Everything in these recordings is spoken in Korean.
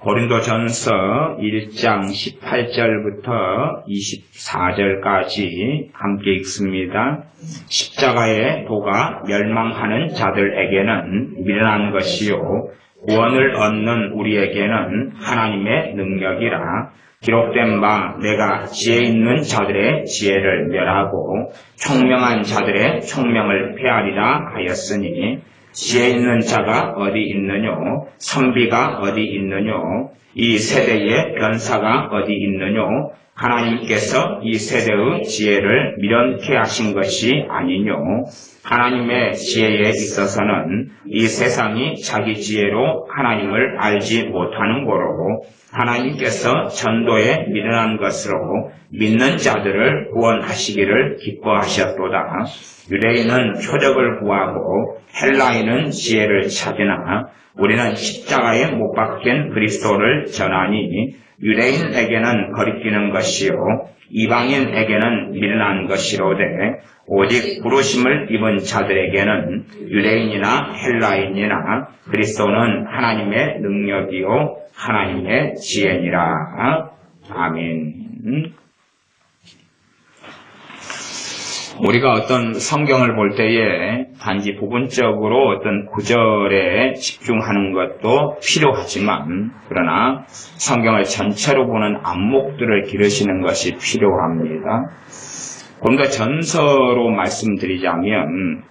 고린도전서 1장 18절부터 24절까지 함께 읽습니다. 십자가의 도가 멸망하는 자들에게는 미련한 것이요 구원을 얻는 우리에게는 하나님의 능력이라. 기록된 바 내가 지혜 있는 자들의 지혜를 멸하고 총명한 자들의 총명을 폐하리라 하였으니, 지혜 있는 자가 어디 있느뇨? 선비가 어디 있느뇨? 이 세대의 변사가 어디 있느뇨? 하나님께서 이 세대의 지혜를 미련케 하신 것이 아니뇨? 하나님의 지혜에 있어서는 이 세상이 자기 지혜로 하나님을 알지 못하는 거로, 하나님께서 전도에 미련한 것으로 믿는 자들을 구원하시기를 기뻐하셨도다. 유대인은 표적을 구하고 헬라인은 지혜를 찾으나 우리는 십자가에 못 박힌 그리스도를 전하니, 유대인에게는 거리끼는 것이요 이방인에게는 미련한 것이로되, 오직 부르심을 입은 자들에게는 유대인이나 헬라인이나 그리스도는 하나님의 능력이요 하나님의 지혜니라. 아멘. 우리가 어떤 성경을 볼 때에 단지 부분적으로 어떤 구절에 집중하는 것도 필요하지만, 그러나 성경을 전체로 보는 안목들을 기르시는 것이 필요합니다. 고린도전서로 말씀드리자면,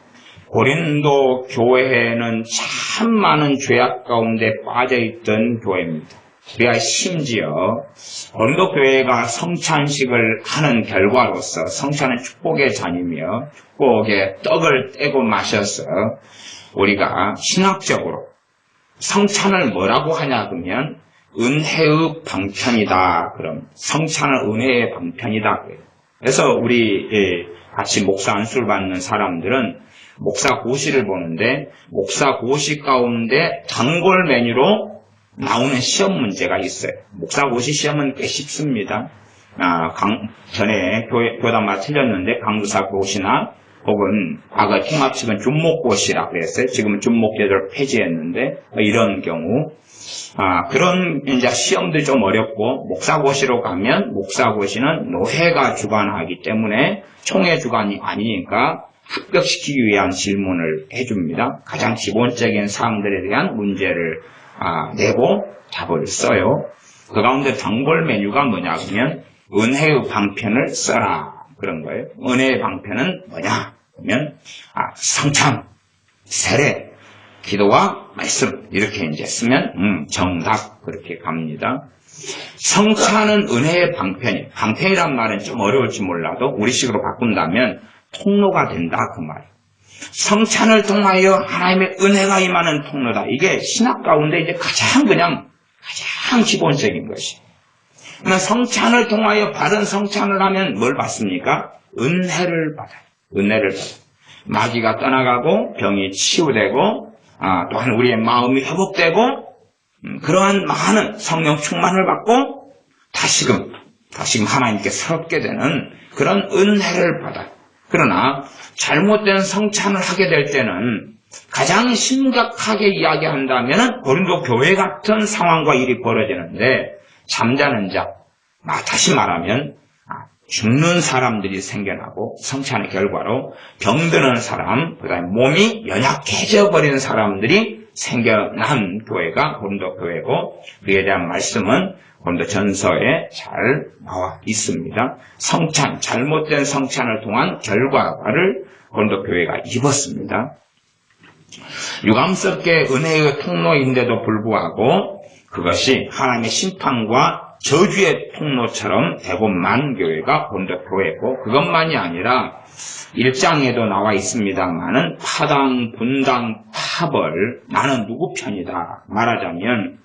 고린도 교회는 참 많은 죄악 가운데 빠져있던 교회입니다. 우리가 심지어 고린도 교회가 성찬식을 하는 결과로서, 성찬은 축복의 잔이며 축복의 떡을 떼고 마셔서 우리가 신학적으로 성찬을 뭐라고 하냐 그러면 은혜의 방편이다. 그럼 성찬은 은혜의 방편이다. 그래서 우리 같이 목사 안수를 받는 사람들은 목사 고시를 보는데, 목사 고시 가운데 단골 메뉴로 나오는 시험 문제가 있어요. 목사 고시 시험은 꽤 쉽습니다. 전에 교단마다 틀렸는데 강두사 고시나 혹은 과거 통합식은 준목고시라고 했어요. 지금은 준목제도를 폐지했는데, 이런 경우 그런 이제 시험도 좀 어렵고, 목사고시로 가면 목사고시는 노회가 주관하기 때문에 총회 주관이 아니니까 합격시키기 위한 질문을 해줍니다. 가장 기본적인 사항들에 대한 문제를 내고 답을 써요. 그 가운데 단골 메뉴가 뭐냐 그러면 은혜의 방편을 써라, 그런 거예요. 은혜의 방편은 뭐냐 그러면 성찬, 세례, 기도와 말씀, 이렇게 이제 쓰면 정답, 그렇게 갑니다. 성찬은 은혜의 방편이에요. 방편이란 말은 좀 어려울지 몰라도 우리식으로 바꾼다면 통로가 된다, 그 말이에요. 성찬을 통하여 하나님의 은혜가 임하는 통로다. 이게 신학 가운데 이제 가장 기본적인 것이에요. 그러나 성찬을 통하여 바른 성찬을 하면 뭘 받습니까? 은혜를 받아요. 은혜를 받아요. 마귀가 떠나가고 병이 치유되고 또한 우리의 마음이 회복되고, 그러한 많은 성령 충만을 받고 다시금 하나님께 새롭게 되는 그런 은혜를 받아요. 그러나 잘못된 성찬을 하게 될 때는 가장 심각하게 이야기한다면 고린도 교회 같은 상황과 일이 벌어지는데, 잠자는 자, 다시 말하면 죽는 사람들이 생겨나고, 성찬의 결과로 병드는 사람, 그 다음에 몸이 연약해져 버리는 사람들이 생겨난 교회가 고린도 교회고, 그에 대한 말씀은 고린도전서에 잘 나와 있습니다. 성찬, 잘못된 성찬을 통한 결과를 고린도 교회가 입었습니다. 유감스럽게 은혜의 통로인데도 불구하고 그것이 하나님의 심판과 저주의 통로처럼 되고만 교회가 고린도 교회고, 그것만이 아니라 1장에도 나와 있습니다만은 파당, 분당, 파벌, 나는 누구 편이다 말하자면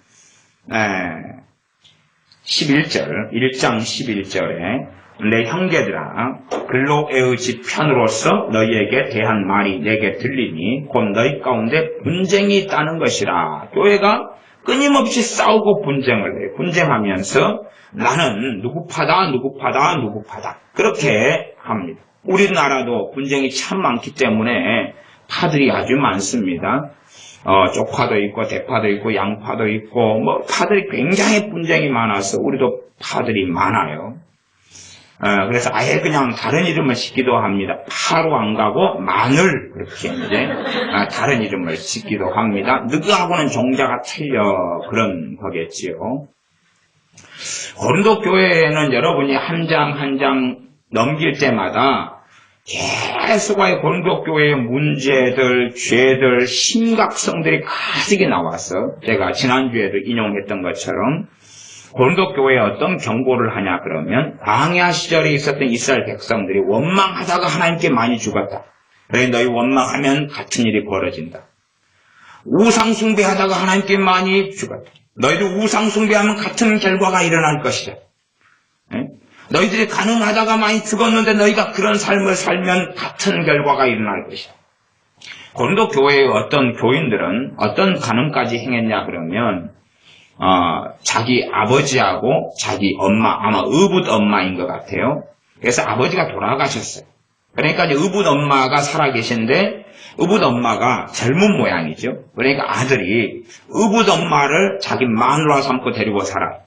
11절, 1장 11절에 내 형제들아, 글로에의 집 편으로서 너희에게 대한 말이 내게 들리니 곧 너희 가운데 분쟁이 있다는 것이라. 교회가 끊임없이 싸우고 분쟁을 해요. 분쟁하면서 나는 누구 파다 그렇게 합니다. 우리나라도 분쟁이 참 많기 때문에 파들이 아주 많습니다. 쪽파도 있고 대파도 있고 양파도 있고 뭐 파들이 굉장히 분쟁이 많아서 우리도 파들이 많아요. 그래서 아예 그냥 다른 이름을 짓기도 합니다. 파로 안 가고 마늘 그렇게 이제 다른 이름을 짓기도 합니다. 너하고는 종자가 틀려 그런 거겠지요. 고린도 교회에는 여러분이 한 장 한 장 넘길 때마다 계속의 고린도 교회의 문제들, 죄들, 심각성들이 가득히 나와서 제가 지난주에도 인용했던 것처럼 고린도 교회에 어떤 경고를 하냐 그러면 광야 시절에 있었던 이스라엘 백성들이 원망하다가 하나님께 많이 죽었다. 그래 너희 원망하면 같은 일이 벌어진다. 우상 숭배하다가 하나님께 많이 죽었다. 너희들 우상 숭배하면 같은 결과가 일어날 것이다. 너희들이 가늠하다가 많이 죽었는데 너희가 그런 삶을 살면 같은 결과가 일어날 것이다. 고린도 교회의 어떤 교인들은 어떤 가늠까지 행했냐 그러면 자기 아버지하고 자기 엄마, 아마 의붓 엄마인 것 같아요. 그래서 아버지가 돌아가셨어요. 그러니까 이제 의붓 엄마가 살아계신데 의붓 엄마가 젊은 모양이죠. 그러니까 아들이 의붓 엄마를 자기 마누라 삼고 데리고 살아요.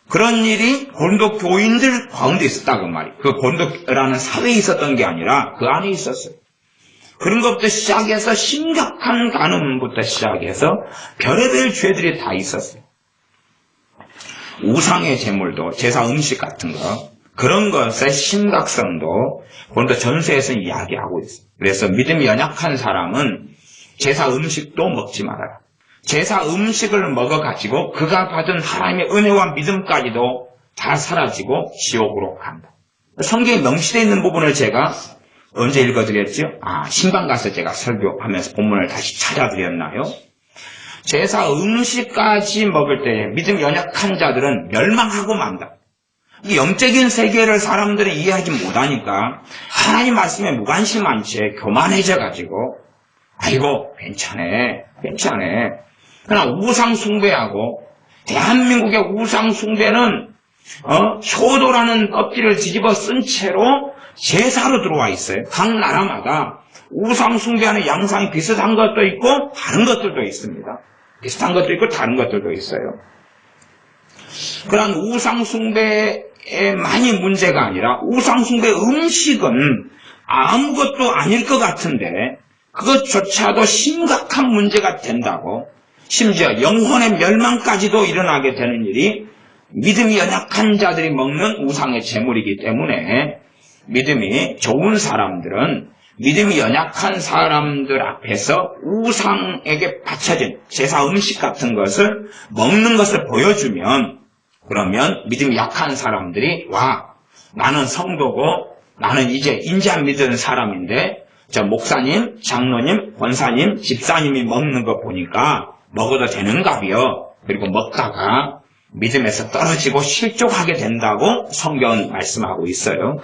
그런 일이 고린도 교인들 가운데 있었다고 말이에요. 그 고린도라는 사회에 있었던 게 아니라 그 안에 있었어요. 그런 것부터 시작해서 심각한 간음부터 시작해서 별의별 죄들이 다 있었어요. 우상의 제물도 제사 음식 같은 거 그런 것의 심각성도 고린도 전서에서 이야기하고 있어요. 그래서 믿음이 연약한 사람은 제사 음식도 먹지 말아라. 제사 음식을 먹어가지고 그가 받은 하나님의 은혜와 믿음까지도 다 사라지고 지옥으로 간다. 성경에 명시되어 있는 부분을 제가 언제 읽어드렸죠? 신방 가서 제가 설교하면서 본문을 다시 찾아드렸나요? 제사 음식까지 먹을 때 믿음 연약한 자들은 멸망하고 만다. 영적인 세계를 사람들이 이해하지 못하니까 하나님 말씀에 무관심한 채 교만해져가지고 아이고 괜찮아. 그러나 우상 숭배하고 대한민국의 우상 숭배는 효도라는 껍질을 뒤집어 쓴 채로 제사로 들어와 있어요. 각 나라마다 우상 숭배하는 양상이 비슷한 것도 있고 다른 것들도 있습니다. 비슷한 것도 있고 다른 것들도 있어요. 그런 우상 숭배만이 문제가 아니라 우상 숭배 음식은 아무것도 아닐 것 같은데 그것조차도 심각한 문제가 된다고, 심지어 영혼의 멸망까지도 일어나게 되는 일이 믿음이 연약한 자들이 먹는 우상의 제물이기 때문에 믿음이 좋은 사람들은 믿음이 연약한 사람들 앞에서 우상에게 바쳐진 제사 음식 같은 것을 먹는 것을 보여주면, 그러면 믿음이 약한 사람들이 나는 성도고 나는 이제 인자 믿은 사람인데 저 목사님, 장로님, 권사님, 집사님이 먹는 거 보니까 먹어도 되는가비요. 그리고 먹다가 믿음에서 떨어지고 실족하게 된다고 성경은 말씀하고 있어요.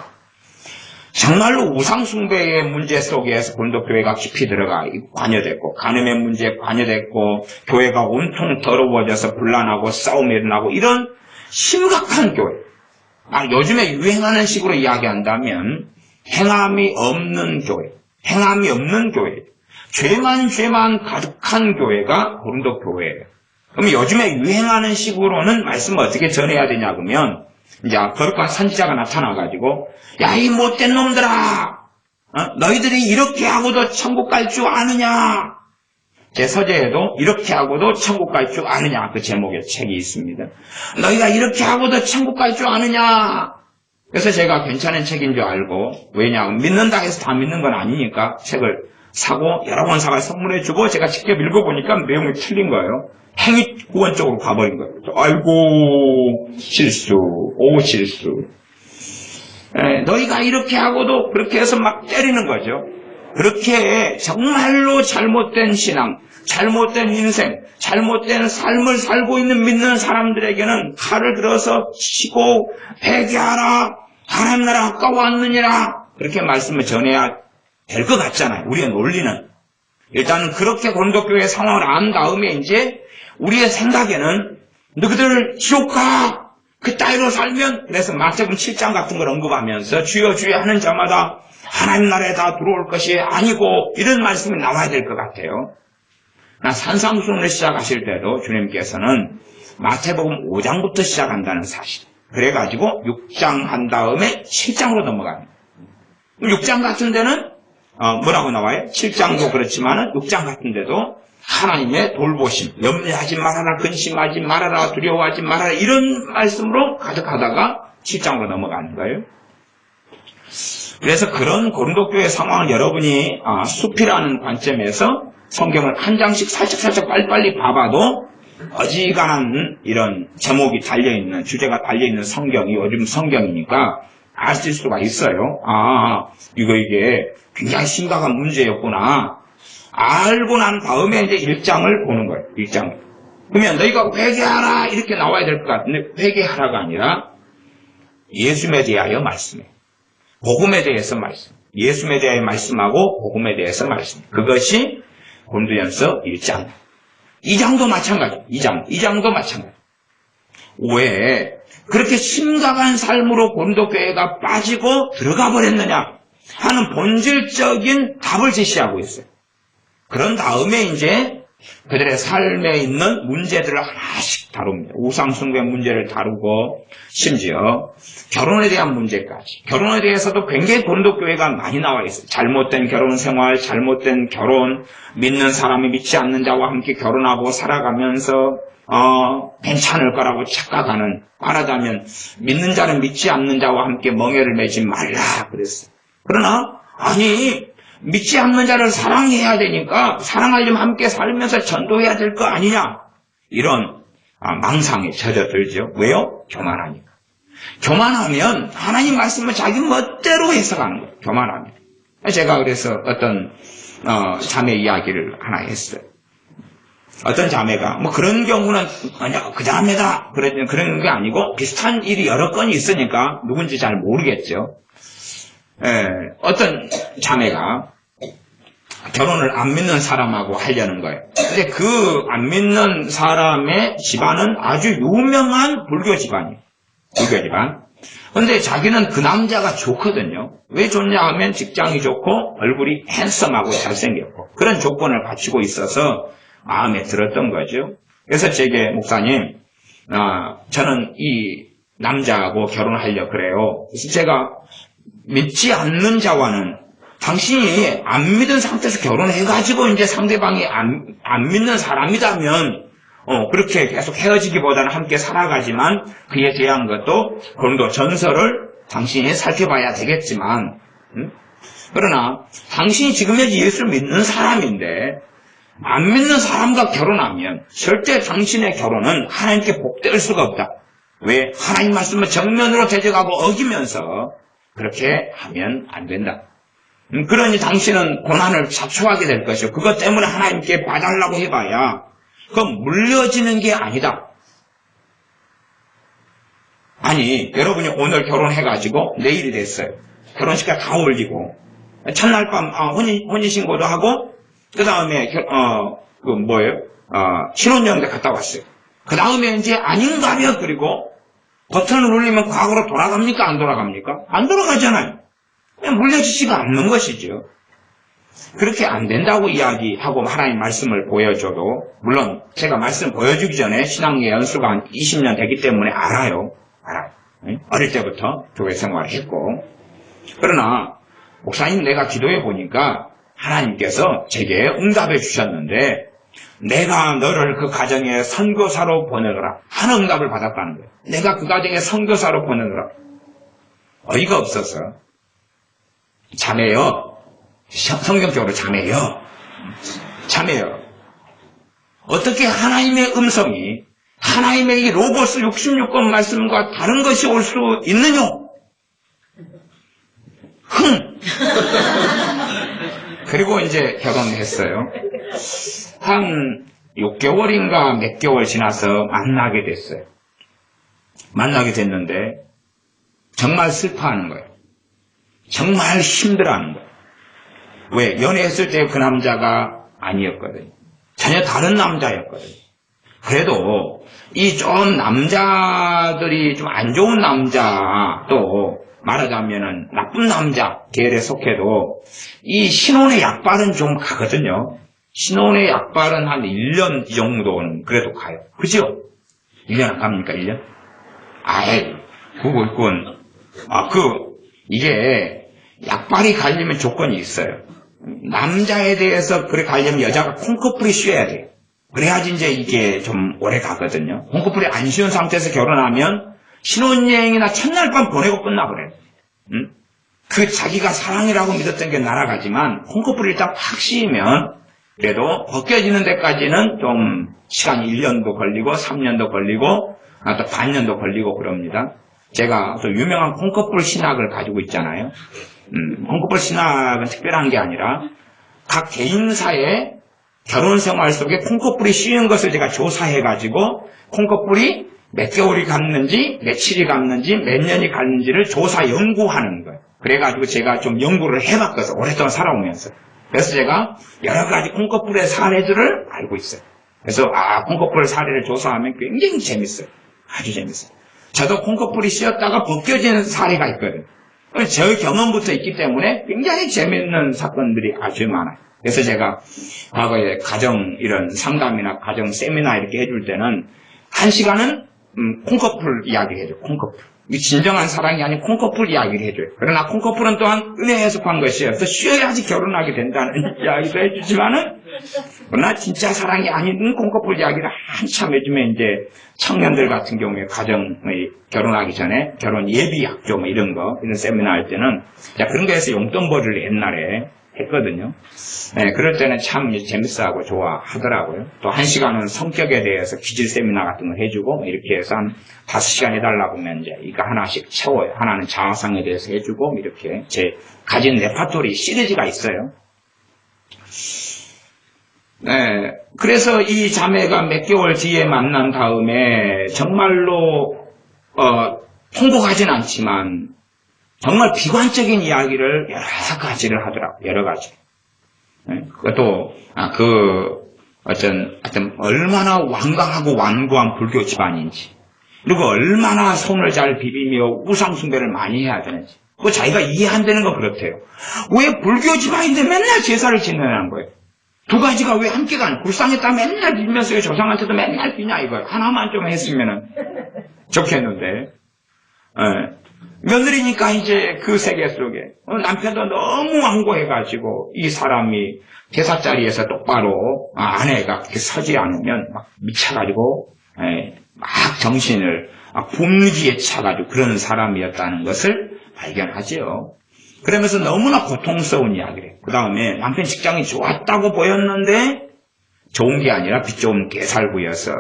정말로 우상숭배의 문제 속에서 고린도 교회가 깊이 들어가 관여됐고, 간음의 문제에 관여됐고, 교회가 온통 더러워져서 분란하고 싸움이 일어나고 이런 심각한 교회. 요즘에 유행하는 식으로 이야기한다면 행함이 없는 교회, 행함이 없는 교회, 죄만 가득한 교회가 고린도 교회예요. 그럼 요즘에 유행하는 식으로는 말씀을 어떻게 전해야 되냐 그러면, 이제 거룩한 선지자가 나타나가지고 야, 이 못된 놈들아, 너희들이 이렇게 하고도 천국 갈 줄 아느냐? 제 서재에도 이렇게 하고도 천국 갈 줄 아느냐, 그 제목의 책이 있습니다. 너희가 이렇게 하고도 천국 갈 줄 아느냐? 그래서 제가 괜찮은 책인 줄 알고, 왜냐하면 믿는다 해서 다 믿는 건 아니니까 책을 사고 여러 권 사가 선물해주고 제가 직접 읽어보니까 내용이 틀린 거예요. 행위 구원 쪽으로 가버린 거예요. 아이고 실수. 너희가 이렇게 하고도 그렇게 해서 막 때리는 거죠. 그렇게 정말로 잘못된 신앙, 잘못된 인생, 잘못된 삶을 살고 있는 믿는 사람들에게는 칼을 들어서 치고 회개하라, 하나님 나라 가까워 왔느니라, 그렇게 말씀을 전해야 될 것 같잖아요. 우리의 논리는. 일단은 그렇게 고린도 교회의 상황을 안 다음에 이제 우리의 생각에는 너희들 지옥 가! 그 따위로 살면, 그래서 마태복음 7장 같은 걸 언급하면서 주여 주여 하는 자마다 하나님 나라에 다 들어올 것이 아니고, 이런 말씀이 나와야 될 것 같아요. 산상수훈을 시작하실 때도 주님께서는 마태복음 5장부터 시작한다는 사실. 그래가지고 6장 한 다음에 7장으로 넘어갑니다. 6장 같은 데는 뭐라고 나와요? 7장도 그렇지만은 6장 같은 데도 하나님의 돌보심, 염려하지 말아라, 근심하지 말아라, 두려워하지 말아라 이런 말씀으로 가득하다가 7장으로 넘어가는 거예요. 그래서 그런 고린도 교회 상황을 여러분이 숲이라는 관점에서 성경을 한 장씩 살짝 빨리빨리 봐봐도 어지간한 이런 제목이 달려있는, 주제가 달려있는 성경이 요즘 성경이니까 아실 수가 있어요. 이게 굉장히 심각한 문제였구나. 알고 난 다음에 이제 1장을 보는 거예요. 1장을. 그러면 너희가 회개하라 이렇게 나와야 될 것 같은데 회개하라가 아니라 예수에 대하여 말씀해. 복음에 대해서 말씀. 예수에 대하여 말씀하고 복음에 대해서 말씀. 그것이 고린도전서 1장. 2장도 마찬가지. 2장도 마찬가지. 왜 그렇게 심각한 삶으로 고린도 교회가 빠지고 들어가 버렸느냐 하는 본질적인 답을 제시하고 있어요. 그런 다음에 이제 그들의 삶에 있는 문제들을 하나씩 다룹니다. 우상숭배 문제를 다루고 심지어 결혼에 대한 문제까지. 결혼에 대해서도 굉장히 고린도 교회가 많이 나와 있어요. 잘못된 결혼 생활, 잘못된 결혼, 믿는 사람이 믿지 않는 자와 함께 결혼하고 살아가면서 괜찮을 거라고 착각하는, 말하자면 믿는 자는 믿지 않는 자와 함께 멍에를 매지 말라 그랬어요. 그러나 믿지 않는 자를 사랑해야 되니까 사랑하려면 함께 살면서 전도해야 될 거 아니냐 이런 망상에 젖어들죠. 왜요? 교만하니까. 교만하면 하나님 말씀을 자기 멋대로 해석하는 거예요. 교만하면. 제가 그래서 어떤 자매 이야기를 하나 했어요. 어떤 자매가 그런 경우는 그 자매다 그런 게 아니고 비슷한 일이 여러 건이 있으니까 누군지 잘 모르겠죠. 어떤 자매가 결혼을 안 믿는 사람하고 하려는 거예요. 근데 그 안 믿는 사람의 집안은 아주 유명한 불교 집안이에요. 불교 집안. 근데 자기는 그 남자가 좋거든요. 왜 좋냐 하면 직장이 좋고 얼굴이 핸섬하고 잘생겼고 그런 조건을 갖추고 있어서 마음에 들었던 거죠. 그래서 제게 목사님, 저는 이 남자하고 결혼하려고 그래요. 그래서 제가 믿지 않는 자와는 당신이 안 믿은 상태에서 결혼해가지고 이제 상대방이 안 믿는 사람이라면 그렇게 계속 헤어지기보다는 함께 살아가지만 그에 대한 것도 고린도 전서를 당신이 살펴봐야 되겠지만 그러나 당신이 지금 현재 예수를 믿는 사람인데 안 믿는 사람과 결혼하면 절대 당신의 결혼은 하나님께 복될 수가 없다. 왜? 하나님 말씀을 정면으로 대적하고 어기면서 그렇게 하면 안 된다. 그러니 당신은 고난을 자초하게 될 것이고 그것 때문에 하나님께 봐달라고 해봐야 그건 물려지는 게 아니다. 아니 여러분이 오늘 결혼해가지고 내일이 됐어요. 결혼식까지 다 올리고 첫날 밤 혼인신고도 하고 그 다음에 신혼여행도 갔다 왔어요. 그 다음에 이제 아닌가면 그리고 버튼을 누르면 과거로 돌아갑니까? 안 돌아갑니까? 안 돌아가잖아요. 그냥 물려지지가 않는 것이죠. 그렇게 안 된다고 이야기하고 하나님 말씀을 보여줘도 물론 제가 말씀 보여주기 전에 신앙의 연수가 한 20년 되기 때문에 알아요. 어릴 때부터 교회 생활을 했고 그러나 목사님 내가 기도해 보니까 하나님께서 제게 응답해 주셨는데 내가 너를 그 가정에 선교사로 보내거라 하는 응답을 받았다는 거예요. 내가 그 가정에 선교사로 보내거라. 어이가 없어서 자매요. 성경적으로 자매요. 어떻게 하나님의 음성이 하나님의 이 로고스 66권 말씀과 다른 것이 올 수 있느냐? 그리고 이제 결혼했어요. 한 6개월인가 몇 개월 지나서 만나게 됐어요. 만나게 됐는데 정말 슬퍼하는 거예요. 정말 힘들어하는 거예요. 왜? 연애했을 때 그 남자가 아니었거든요. 전혀 다른 남자였거든요. 그래도 이 좀 남자들이 좀 안 좋은 남자 또 말하자면은 나쁜 남자 계열에 속해도 이 신혼의 약발은 좀 가거든요. 신혼의 약발은 한 1년 이 정도는 그래도 가요. 그죠? 1년 안 갑니까, 1년? 아이, 그건, 이게, 약발이 가려면 조건이 있어요. 남자에 대해서 그래 가려면 여자가 콩커풀이 쉬어야 돼요. 그래야지 이제 이게 좀 오래 가거든요. 콩커풀이 안 쉬운 상태에서 결혼하면 신혼여행이나 첫날 밤 보내고 끝나버려요. 응? 그 자기가 사랑이라고 믿었던 게 날아가지만 콩커풀이 일단 확 씌이면 그래도 벗겨지는 데까지는 좀 시간이 1년도 걸리고 3년도 걸리고 또 반년도 걸리고 그럽니다. 제가 또 유명한 콩커풀 신학을 가지고 있잖아요. 콩커풀 신학은 특별한 게 아니라 각 개인사의 결혼 생활 속에 콩커풀이 씌이는 것을 제가 조사해가지고 콩커풀이 몇 개월이 갔는지 며칠이 갔는지 몇 년이 갔는지를 조사 연구하는 거예요. 그래가지고 제가 좀 연구를 해봤거든요. 오랫동안 살아오면서. 그래서 제가 여러 가지 콩커풀의 사례들을 알고 있어요. 그래서 콩커풀 사례를 조사하면 굉장히 재밌어요. 아주 재밌어요. 저도 콩커풀이 씌었다가 벗겨지는 사례가 있거든요. 저의 경험부터 있기 때문에 굉장히 재밌는 사건들이 아주 많아요. 그래서 제가 과거에 가정 이런 상담이나 가정 세미나 이렇게 해줄 때는 1시간은 콩커풀 이야기를 해줘요. 콩커풀. 이 진정한 사랑이 아닌 콩커풀 이야기를 해줘요. 그러나 콩커풀은 또한 은혜 해석한 것이어서 쉬어야지 결혼하게 된다는 이야기도 해주지만은 그러나 진짜 사랑이 아닌 콩커풀 이야기를 한참 요즘에 이제 청년들 같은 경우에 가정의 결혼하기 전에 결혼 예비 약조 뭐 이런 세미나 할 때는 그런 거에서 용돈벌이를 옛날에 했거든요. 네, 그럴 때는 참 재밌어하고 좋아하더라고요. 또 1시간은 성격에 대해서 기질 세미나 같은 거 해주고 이렇게 해서 한 5시간 해달라고 하면 이제 이거 하나씩 채워요. 하나는 자아상에 대해서 해주고 이렇게 제 가진 레파토리 시리즈가 있어요. 네, 그래서 이 자매가 몇 개월 뒤에 만난 다음에 정말로 통곡하진 않지만 정말 비관적인 이야기를 여러 가지를 하더라고요. 여러 가지. 네, 그것도 얼마나 완강하고 완고한 불교 집안인지 그리고 얼마나 손을 잘 비비며 우상숭배를 많이 해야 되는지 그거 자기가 이해 안 되는 건 그렇대요. 왜 불교 집안인데 맨날 제사를 지내는 거예요. 두 가지가 왜 함께 가는 불쌍했다 맨날 빌면서 조상한테도 맨날 비냐 이거예요. 하나만 좀 했으면 좋겠는데 며느리니까 이제 그 세계 속에 남편도 너무 완고해가지고 이 사람이 제사 자리에서 똑바로 아내가 그렇게 서지 않으면 막 미쳐가지고 막 정신을 분기에 차가지고 그런 사람이었다는 것을 발견하죠. 그러면서 너무나 고통스러운 이야기를 해요. 그 다음에 남편 직장이 좋았다고 보였는데 좋은 게 아니라 빚 좋은 개살구여서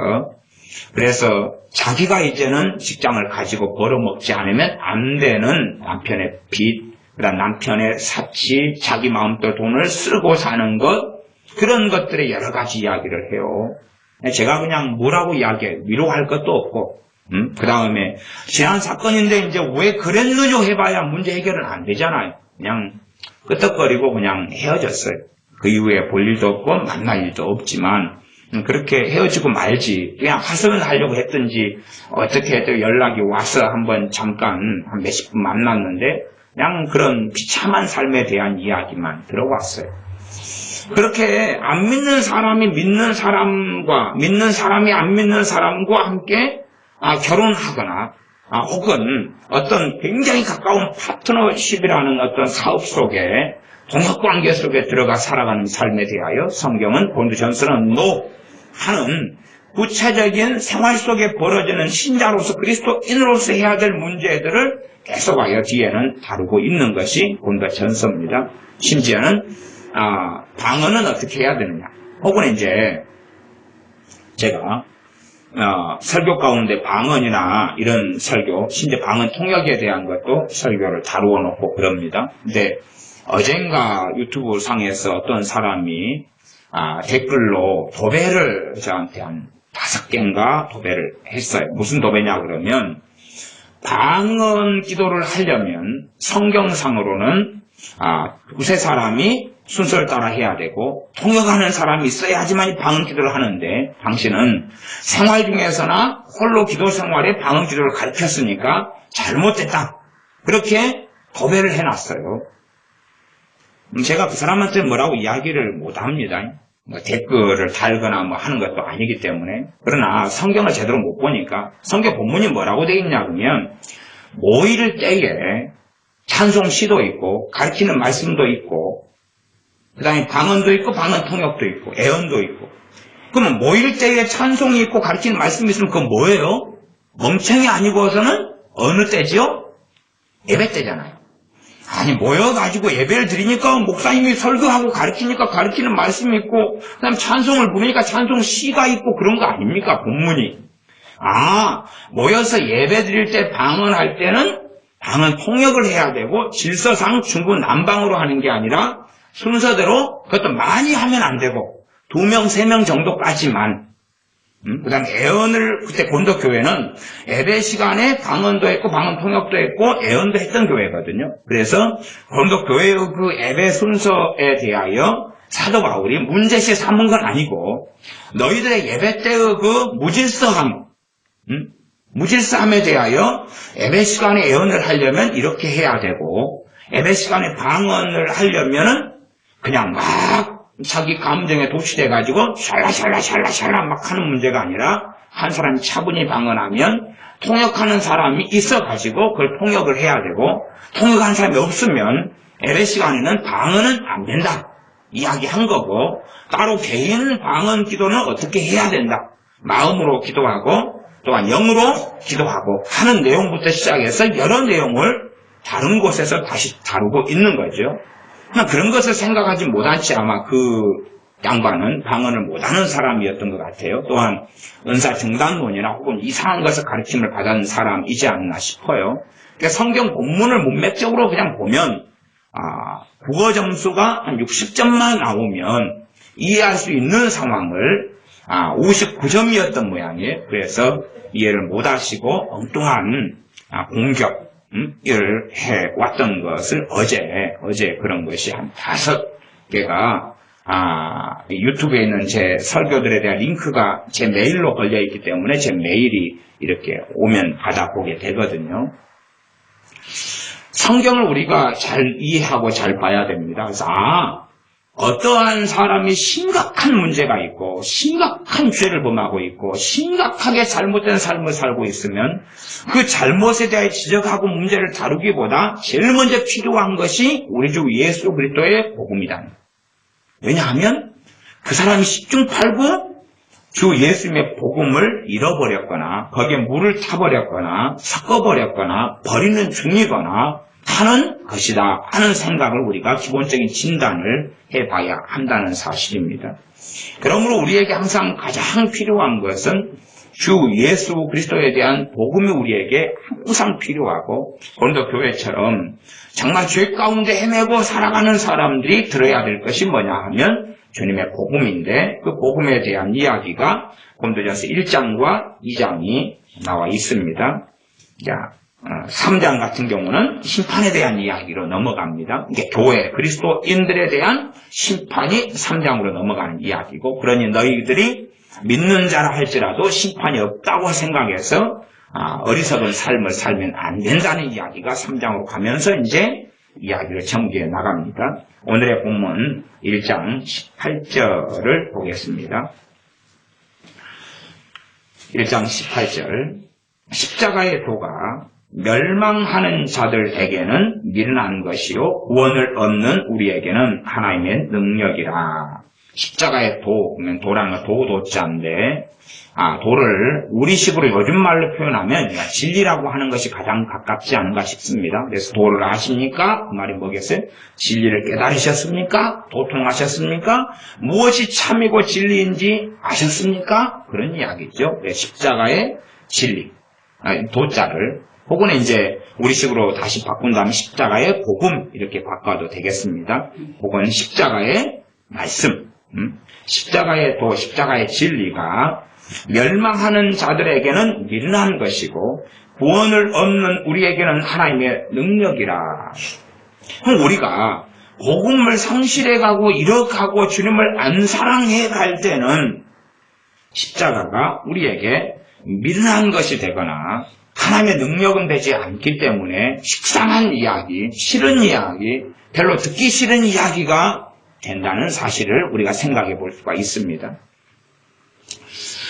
그래서 자기가 이제는 직장을 가지고 벌어먹지 않으면 안 되는 남편의 빚, 그다음 남편의 사치, 자기 마음대로 돈을 쓰고 사는 것 그런 것들의 여러 가지 이야기를 해요. 제가 그냥 뭐라고 이야기해요. 위로할 것도 없고 그 다음에 지난 사건인데 이제 왜 그랬느냐 해봐야 문제 해결은 안 되잖아요. 그냥 끄떡거리고 그냥 헤어졌어요. 그 이후에 볼 일도 없고 만날 일도 없지만 그렇게 헤어지고 말지 그냥 화석을 하려고 했든지 어떻게 해도 연락이 와서 한번 잠깐 한 몇십 분 만났는데 그냥 그런 비참한 삶에 대한 이야기만 들어왔어요. 그렇게 안 믿는 사람이 믿는 사람과 믿는 사람이 안 믿는 사람과 함께 결혼하거나 혹은 어떤 굉장히 가까운 파트너십이라는 어떤 사업 속에 동업관계 속에 들어가 살아가는 삶에 대하여 성경은 본두전서는 하는 구체적인 생활 속에 벌어지는 신자로서 그리스도인으로서 해야 될 문제들을 계속하여 뒤에는 다루고 있는 것이 본두전서입니다. 심지어는 방언은 어떻게 해야 되느냐 혹은 이제 제가 설교 가운데 방언이나 이런 설교, 심지어 방언 통역에 대한 것도 설교를 다루어 놓고 그럽니다. 근데 어젠가 유튜브 상에서 어떤 사람이 댓글로 도배를 저한테 한 5개인가 도배를 했어요. 무슨 도배냐 그러면 방언 기도를 하려면 성경상으로는 두세 사람이 순서를 따라 해야 되고 통역하는 사람이 있어야지만 방언 기도를 하는데 당신은 생활 중에서나 홀로 기도 생활에 방언 기도를 가르쳤으니까 잘못됐다. 그렇게 도배를 해놨어요. 제가 그 사람한테 뭐라고 이야기를 못합니다. 뭐 댓글을 달거나 뭐 하는 것도 아니기 때문에. 그러나 성경을 제대로 못 보니까 성경 본문이 뭐라고 되어 있냐 그러면 모일 때에 찬송 시도 있고 가르치는 말씀도 있고 그 다음에 방언도 있고 방언 통역도 있고 애언도 있고. 그러면 모일 때에 찬송이 있고 가르치는 말씀이 있으면 그건 뭐예요? 멍청이 아니고서는 어느 때지요? 예배 때잖아요. 아니 모여가지고 예배를 드리니까 목사님이 설교하고 가르치니까 가르치는 말씀이 있고 그 다음 찬송을 부르니까 찬송 시가 있고 그런 거 아닙니까? 본문이. 모여서 예배 드릴 때 방언할 때는 방언 통역을 해야 되고 질서상 중구난방으로 하는 게 아니라 순서대로 그것도 많이 하면 안 되고 2명, 3명 정도까지만. 그 다음에 애언을 그때 본도교회는 예배 시간에 방언도 했고 방언 통역도 했고 애언도 했던 교회거든요. 그래서 본도교회의 그 예배 순서에 대하여 사도 바울이 문제시 삼은 건 아니고 너희들의 예배 때의 그 무질서함에 대하여 예배 시간에 애언을 하려면 이렇게 해야 되고 예배 시간에 방언을 하려면은 그냥 막 자기 감정에 도취돼가지고 샬라샬라 막 하는 문제가 아니라 한 사람이 차분히 방언하면 통역하는 사람이 있어가지고 그걸 통역을 해야 되고 통역하는 사람이 없으면 예배 시간에는 방언은 안 된다 이야기한 거고 따로 개인 방언 기도는 어떻게 해야 된다. 마음으로 기도하고 또한 영으로 기도하고 하는 내용부터 시작해서 여러 내용을 다른 곳에서 다시 다루고 있는 거죠. 그런 것을 생각하지 못한지 아마 그 양반은 방언을 못하는 사람이었던 것 같아요. 또한 은사 증단론이나 혹은 이상한 것을 가르침을 받은 사람이지 않나 싶어요. 그러니까 성경 본문을 문맥적으로 그냥 보면 국어 점수가 한 60점만 나오면 이해할 수 있는 상황을 59점이었던 모양이에요. 그래서 이해를 못하시고 엉뚱한 공격 을 해왔던 것을 어제 그런 것이 한 5개가 유튜브에 있는 제 설교들에 대한 링크가 제 메일로 걸려있기 때문에 제 메일이 이렇게 오면 받아보게 되거든요. 성경을 우리가 잘 이해하고 잘 봐야 됩니다. 그래서 어떠한 사람이 심각한 문제가 있고 심각한 죄를 범하고 있고 심각하게 잘못된 삶을 살고 있으면 그 잘못에 대해 지적하고 문제를 다루기보다 제일 먼저 필요한 것이 우리 주 예수 그리스도의 복음이다. 왜냐하면 그 사람이 십중팔구 주 예수님의 복음을 잃어버렸거나 거기에 물을 타버렸거나 섞어버렸거나 버리는 중이거나 하는 것이다 하는 생각을 우리가 기본적인 진단을 해봐야 한다는 사실입니다. 그러므로 우리에게 항상 가장 필요한 것은 주 예수 그리스도에 대한 복음이 우리에게 항상 필요하고 고린도 교회처럼 정말 죄 가운데 헤매고 살아가는 사람들이 들어야 될 것이 뭐냐 하면 주님의 복음인데 그 복음에 대한 이야기가 고린도전서 1장과 2장이 나와 있습니다. 자, 3장 같은 경우는 심판에 대한 이야기로 넘어갑니다. 이게 교회, 그리스도인들에 대한 심판이 3장으로 넘어가는 이야기고, 그러니 너희들이 믿는 자라 할지라도 심판이 없다고 생각해서 어리석은 삶을 살면 안 된다는 이야기가 3장으로 가면서 이제 이야기를 전개해 나갑니다. 오늘의 본문 1장 18절을 보겠습니다. 1장 18절 십자가의 도가 멸망하는 자들에게는 미련한 것이요 구원을 얻는 우리에게는 하나님의 능력이라. 십자가의 도, 그러면 도라는 건 도자인데 도를 우리식으로 요즘 말로 표현하면 진리라고 하는 것이 가장 가깝지 않은가 싶습니다. 그래서 도를 아십니까? 그 말이 뭐겠어요? 진리를 깨달으셨습니까? 도통하셨습니까? 무엇이 참이고 진리인지 아셨습니까? 그런 이야기죠. 십자가의 진리, 도자를 혹은 이제 우리식으로 다시 바꾼 다음에 십자가의 복음 이렇게 바꿔도 되겠습니다. 혹은 십자가의 말씀, 십자가의 도, 십자가의 진리가 멸망하는 자들에게는 미련한 것이고 구원을 얻는 우리에게는 하나님의 능력이라. 그럼 우리가 복음을 상실해가고 잃어가고 주님을 안 사랑해 갈 때는 십자가가 우리에게 미련한 것이 되거나 하나님의 능력은 되지 않기 때문에 식상한 이야기, 싫은 이야기, 별로 듣기 싫은 이야기가 된다는 사실을 우리가 생각해 볼 수가 있습니다.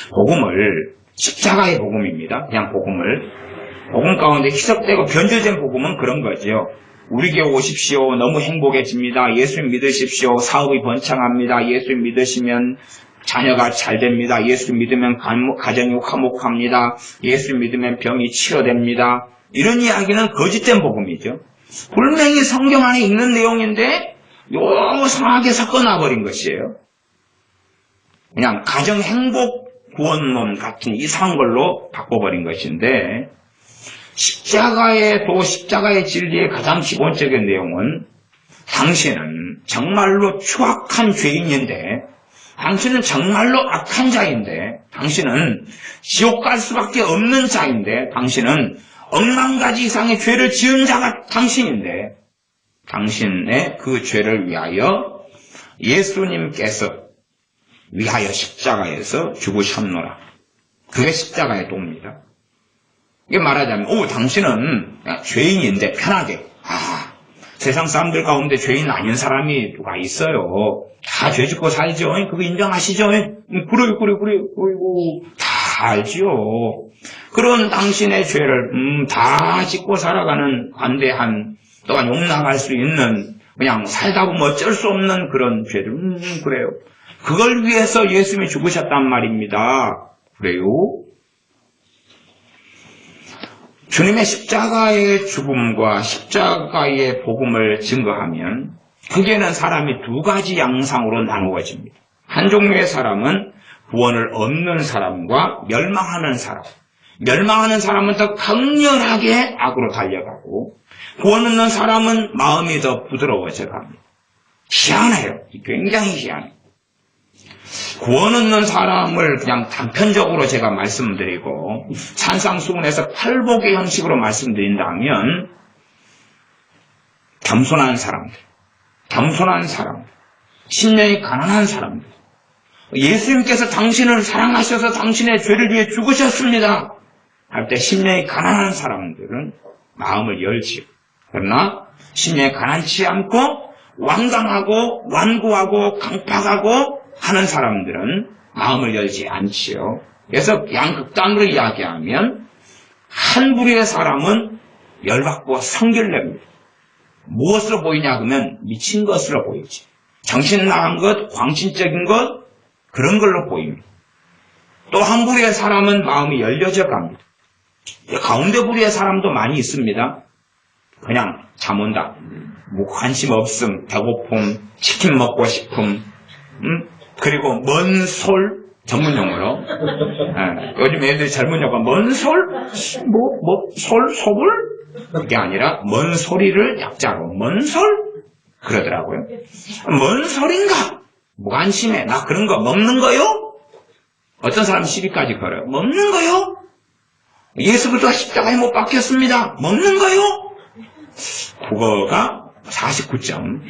복음을 십자가의 복음입니다. 그냥 복음 가운데 희석되고 변질된 복음은 그런 거죠. 우리에게 오십시오. 너무 행복해집니다. 예수 믿으십시오. 사업이 번창합니다. 예수 믿으시면 자녀가 잘 됩니다. 예수 믿으면 가정이 화목합니다. 예수 믿으면 병이 치료됩니다. 이런 이야기는 거짓된 복음이죠. 분명히 성경 안에 있는 내용인데 너무 상하게 섞어놔버린 것이에요. 그냥 가정 행복 구원론 같은 이상한 걸로 바꿔버린 것인데, 십자가의 진리의 가장 기본적인 내용은 당신은 정말로 추악한 죄인인데, 당신은 정말로 악한 자인데, 당신은 지옥 갈 수밖에 없는 자인데, 당신은 억만 가지 이상의 죄를 지은 자가 당신인데, 당신의 그 죄를 위하여 예수님께서 위하여 십자가에서 죽으셨노라. 그게 십자가의 도입니다. 이게 말하자면, 당신은 죄인인데 편하게, 세상 사람들 가운데 죄인 아닌 사람이 누가 있어요. 다 죄 짓고 살죠. 그거 인정하시죠? 그래요. 다 알지요. 그런 당신의 죄를 다 짓고 살아가는 관대한, 또한 용납할 수 있는, 그냥 살다 보면 어쩔 수 없는 그런 죄들, 그래요. 그걸 위해서 예수님이 죽으셨단 말입니다. 그래요? 주님의 십자가의 죽음과 십자가의 복음을 증거하면 크게는 사람이 두 가지 양상으로 나누어집니다. 한 종류의 사람은 구원을 얻는 사람과 멸망하는 사람. 멸망하는 사람은 더 강렬하게 악으로 달려가고, 구원 얻는 사람은 마음이 더 부드러워져 갑니다. 희한해요. 굉장히 희한해요. 구원 얻는 사람을 그냥 단편적으로 제가 말씀드리고 산상수훈에서 팔복의 형식으로 말씀드린다면, 겸손한 사람들, 심령이 가난한 사람들, 예수님께서 당신을 사랑하셔서 당신의 죄를 위해 죽으셨습니다 할 때 심령이 가난한 사람들은 마음을 열지요. 그러나 심령이 가난치 않고 완강하고 완고하고 강팍하고 하는 사람들은 마음을 열지 않지요. 그래서 양극단으로 이야기하면 한 부류의 사람은 열받고 성질냅니다. 무엇으로 보이냐 그러면 미친 것으로 보이지. 정신 나간 것, 광신적인 것, 그런 걸로 보입니다. 또 한 부류의 사람은 마음이 열려져 갑니다. 가운데 부류의 사람도 많이 있습니다. 그냥 잠 온다. 뭐 관심 없음, 배고픔, 치킨 먹고 싶음, 그리고 먼솔 전문용어로, 요즘 애들이 젊은 용어 먼솔, 소불, 그게 아니라 먼 소리를 약자로 먼솔 그러더라고요. 뭔 소린가? 무관심해. 나 그런 거 먹는 거요? 어떤 사람 시비까지 걸어요. 먹는 거요? 예수 그리스도가 십자가에 못 박혔습니다. 먹는 거요? 국어가 49점.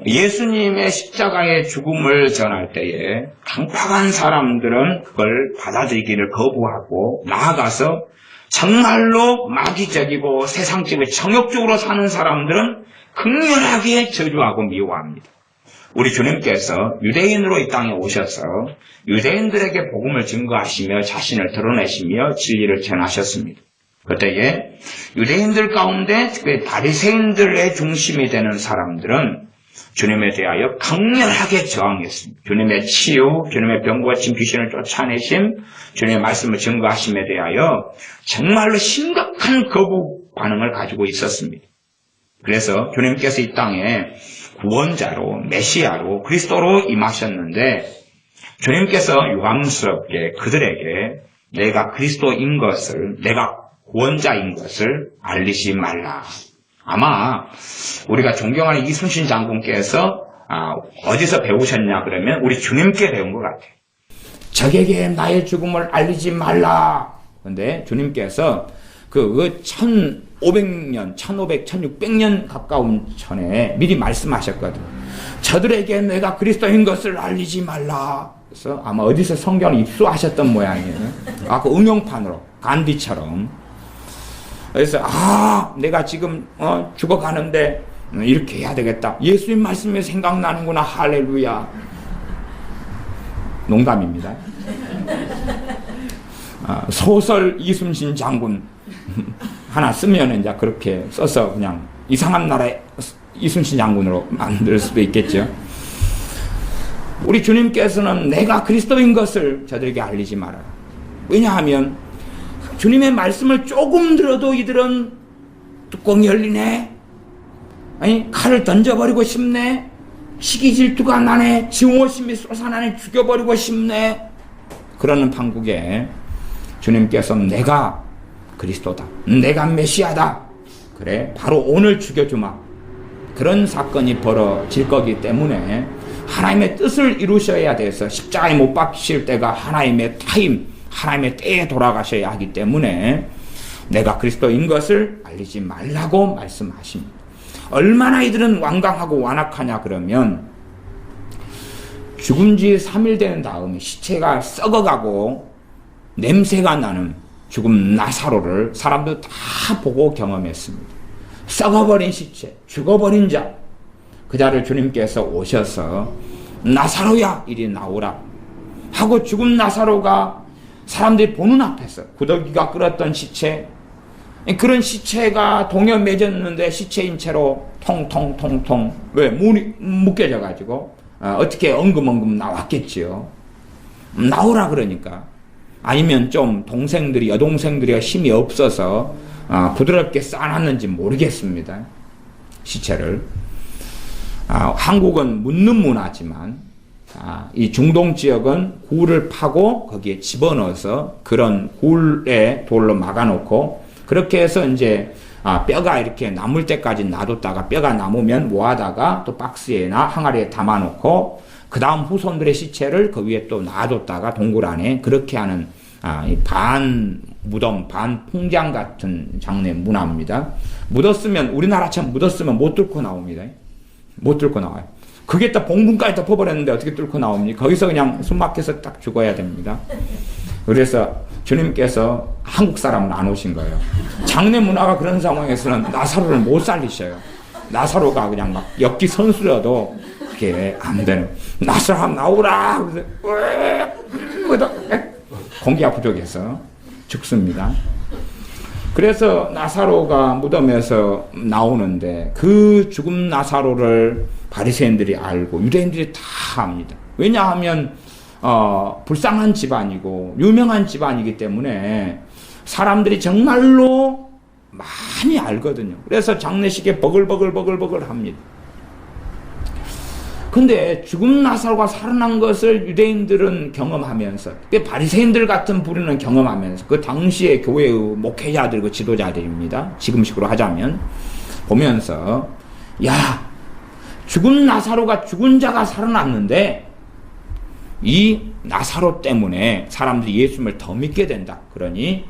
예수님의 십자가의 죽음을 전할 때에 강팍한 사람들은 그걸 받아들이기를 거부하고, 나아가서 정말로 마귀적이고 세상적이고 정욕적으로 사는 사람들은 극렬하게 저주하고 미워합니다. 우리 주님께서 유대인으로 이 땅에 오셔서 유대인들에게 복음을 증거하시며 자신을 드러내시며 진리를 전하셨습니다. 그때에 유대인들 가운데 특히 바리새인들의 중심이 되는 사람들은 주님에 대하여 강렬하게 저항했습니다. 주님의 치유, 주님의 병 고침 귀신을 쫓아내심, 주님의 말씀을 증거하심에 대하여 정말로 심각한 거부 반응을 가지고 있었습니다. 그래서 주님께서 이 땅에 구원자로, 메시아로, 그리스도로 임하셨는데, 주님께서 유감스럽게 그들에게 내가 그리스도인 것을, 내가 구원자인 것을 알리지 말라. 아마 우리가 존경하는 이순신 장군께서 어디서 배우셨냐 그러면 우리 주님께 배운 것 같아요. 적에게 나의 죽음을 알리지 말라. 그런데 주님께서 그 1500년, 1600년 가까운 전에 미리 말씀하셨거든. 저들에게 내가 그리스도인 것을 알리지 말라. 그래서 아마 어디서 성경을 입수하셨던 모양이에요. 그 응용판으로, 간디처럼. 그래서 내가 지금 죽어가는데 이렇게 해야 되겠다. 예수님 말씀이 생각나는구나. 할렐루야. 농담입니다. 소설 이순신 장군 하나 쓰면 이제 그렇게 써서 그냥 이상한 나라의 이순신 장군으로 만들 수도 있겠죠. 우리 주님께서는 내가 그리스도인 것을 저들에게 알리지 말아라. 왜냐하면 주님의 말씀을 조금 들어도 이들은 뚜껑이 열리네, 아니 칼을 던져버리고 싶네, 시기 질투가 나네, 증오심이 솟아나네, 죽여버리고 싶네. 그러는 판국에 주님께서는 내가 그리스도다, 내가 메시아다, 그래 바로 오늘 죽여주마. 그런 사건이 벌어질 거기 때문에 하나님의 뜻을 이루셔야 돼서 십자가에 못 박히실 때가 하나님의 타임, 하나님의 때에 돌아가셔야 하기 때문에 내가 그리스도인 것을 알리지 말라고 말씀하십니다. 얼마나 이들은 완강하고 완악하냐 그러면 죽은 지 3일 된 다음에 시체가 썩어가고 냄새가 나는 죽은 나사로를 사람들 다 보고 경험했습니다. 썩어버린 시체, 죽어버린 자, 그 자를 주님께서 오셔서 나사로야 이리 나오라 하고 죽은 나사로가 사람들이 보는 앞에서 구더기가 끓었던 시체, 그런 시체가 동여 맺었는데 시체인 채로 통통통통 왜 문이 묶여져 가지고 어떻게 엉금엉금 나왔겠지요. 나오라 그러니까. 아니면 좀 동생들이, 여동생들이 힘이 없어서 부드럽게 싸놨는지 모르겠습니다. 시체를. 한국은 묻는 문화지만 이 중동 지역은 굴을 파고 거기에 집어넣어서 그런 굴에 돌로 막아놓고 그렇게 해서 이제 뼈가 이렇게 남을 때까지 놔뒀다가 뼈가 남으면 모아다가 또 박스에나 항아리에 담아놓고 그 다음 후손들의 시체를 그 위에 또 놔뒀다가 동굴 안에 그렇게 하는 반 무덤, 반 풍장 같은 장례 문화입니다. 묻었으면, 우리나라처럼 묻었으면 못 뚫고 나옵니다. 못 뚫고 나와요. 그게 딱 봉분까지 덮어버렸는데 어떻게 뚫고 나옵니까? 거기서 그냥 숨 막혀서 딱 죽어야 됩니다. 그래서 주님께서 한국 사람은 안 오신 거예요. 장례 문화가 그런 상황에서는 나사로를 못 살리셔요. 나사로가 그냥 막 엽기 선수여도 그게 안 되는. 나사로 나오라! 공기가 부족해서 죽습니다. 그래서 나사로가 무덤에서 나오는데 그 죽은 나사로를 바리새인들이 알고 유대인들이 다 압니다. 왜냐하면 불쌍한 집안이고 유명한 집안이기 때문에 사람들이 정말로 많이 알거든요. 그래서 장례식에 버글버글 합니다. 근데 죽은 나사로가 살아난 것을 유대인들은 경험하면서, 바리새인들 같은 부류는 경험하면서, 그 당시의 교회의 목회자들, 그 지도자들입니다. 지금식으로 하자면 보면서, 야, 죽은 나사로가, 죽은 자가 살아났는데 이 나사로 때문에 사람들이 예수님을 더 믿게 된다. 그러니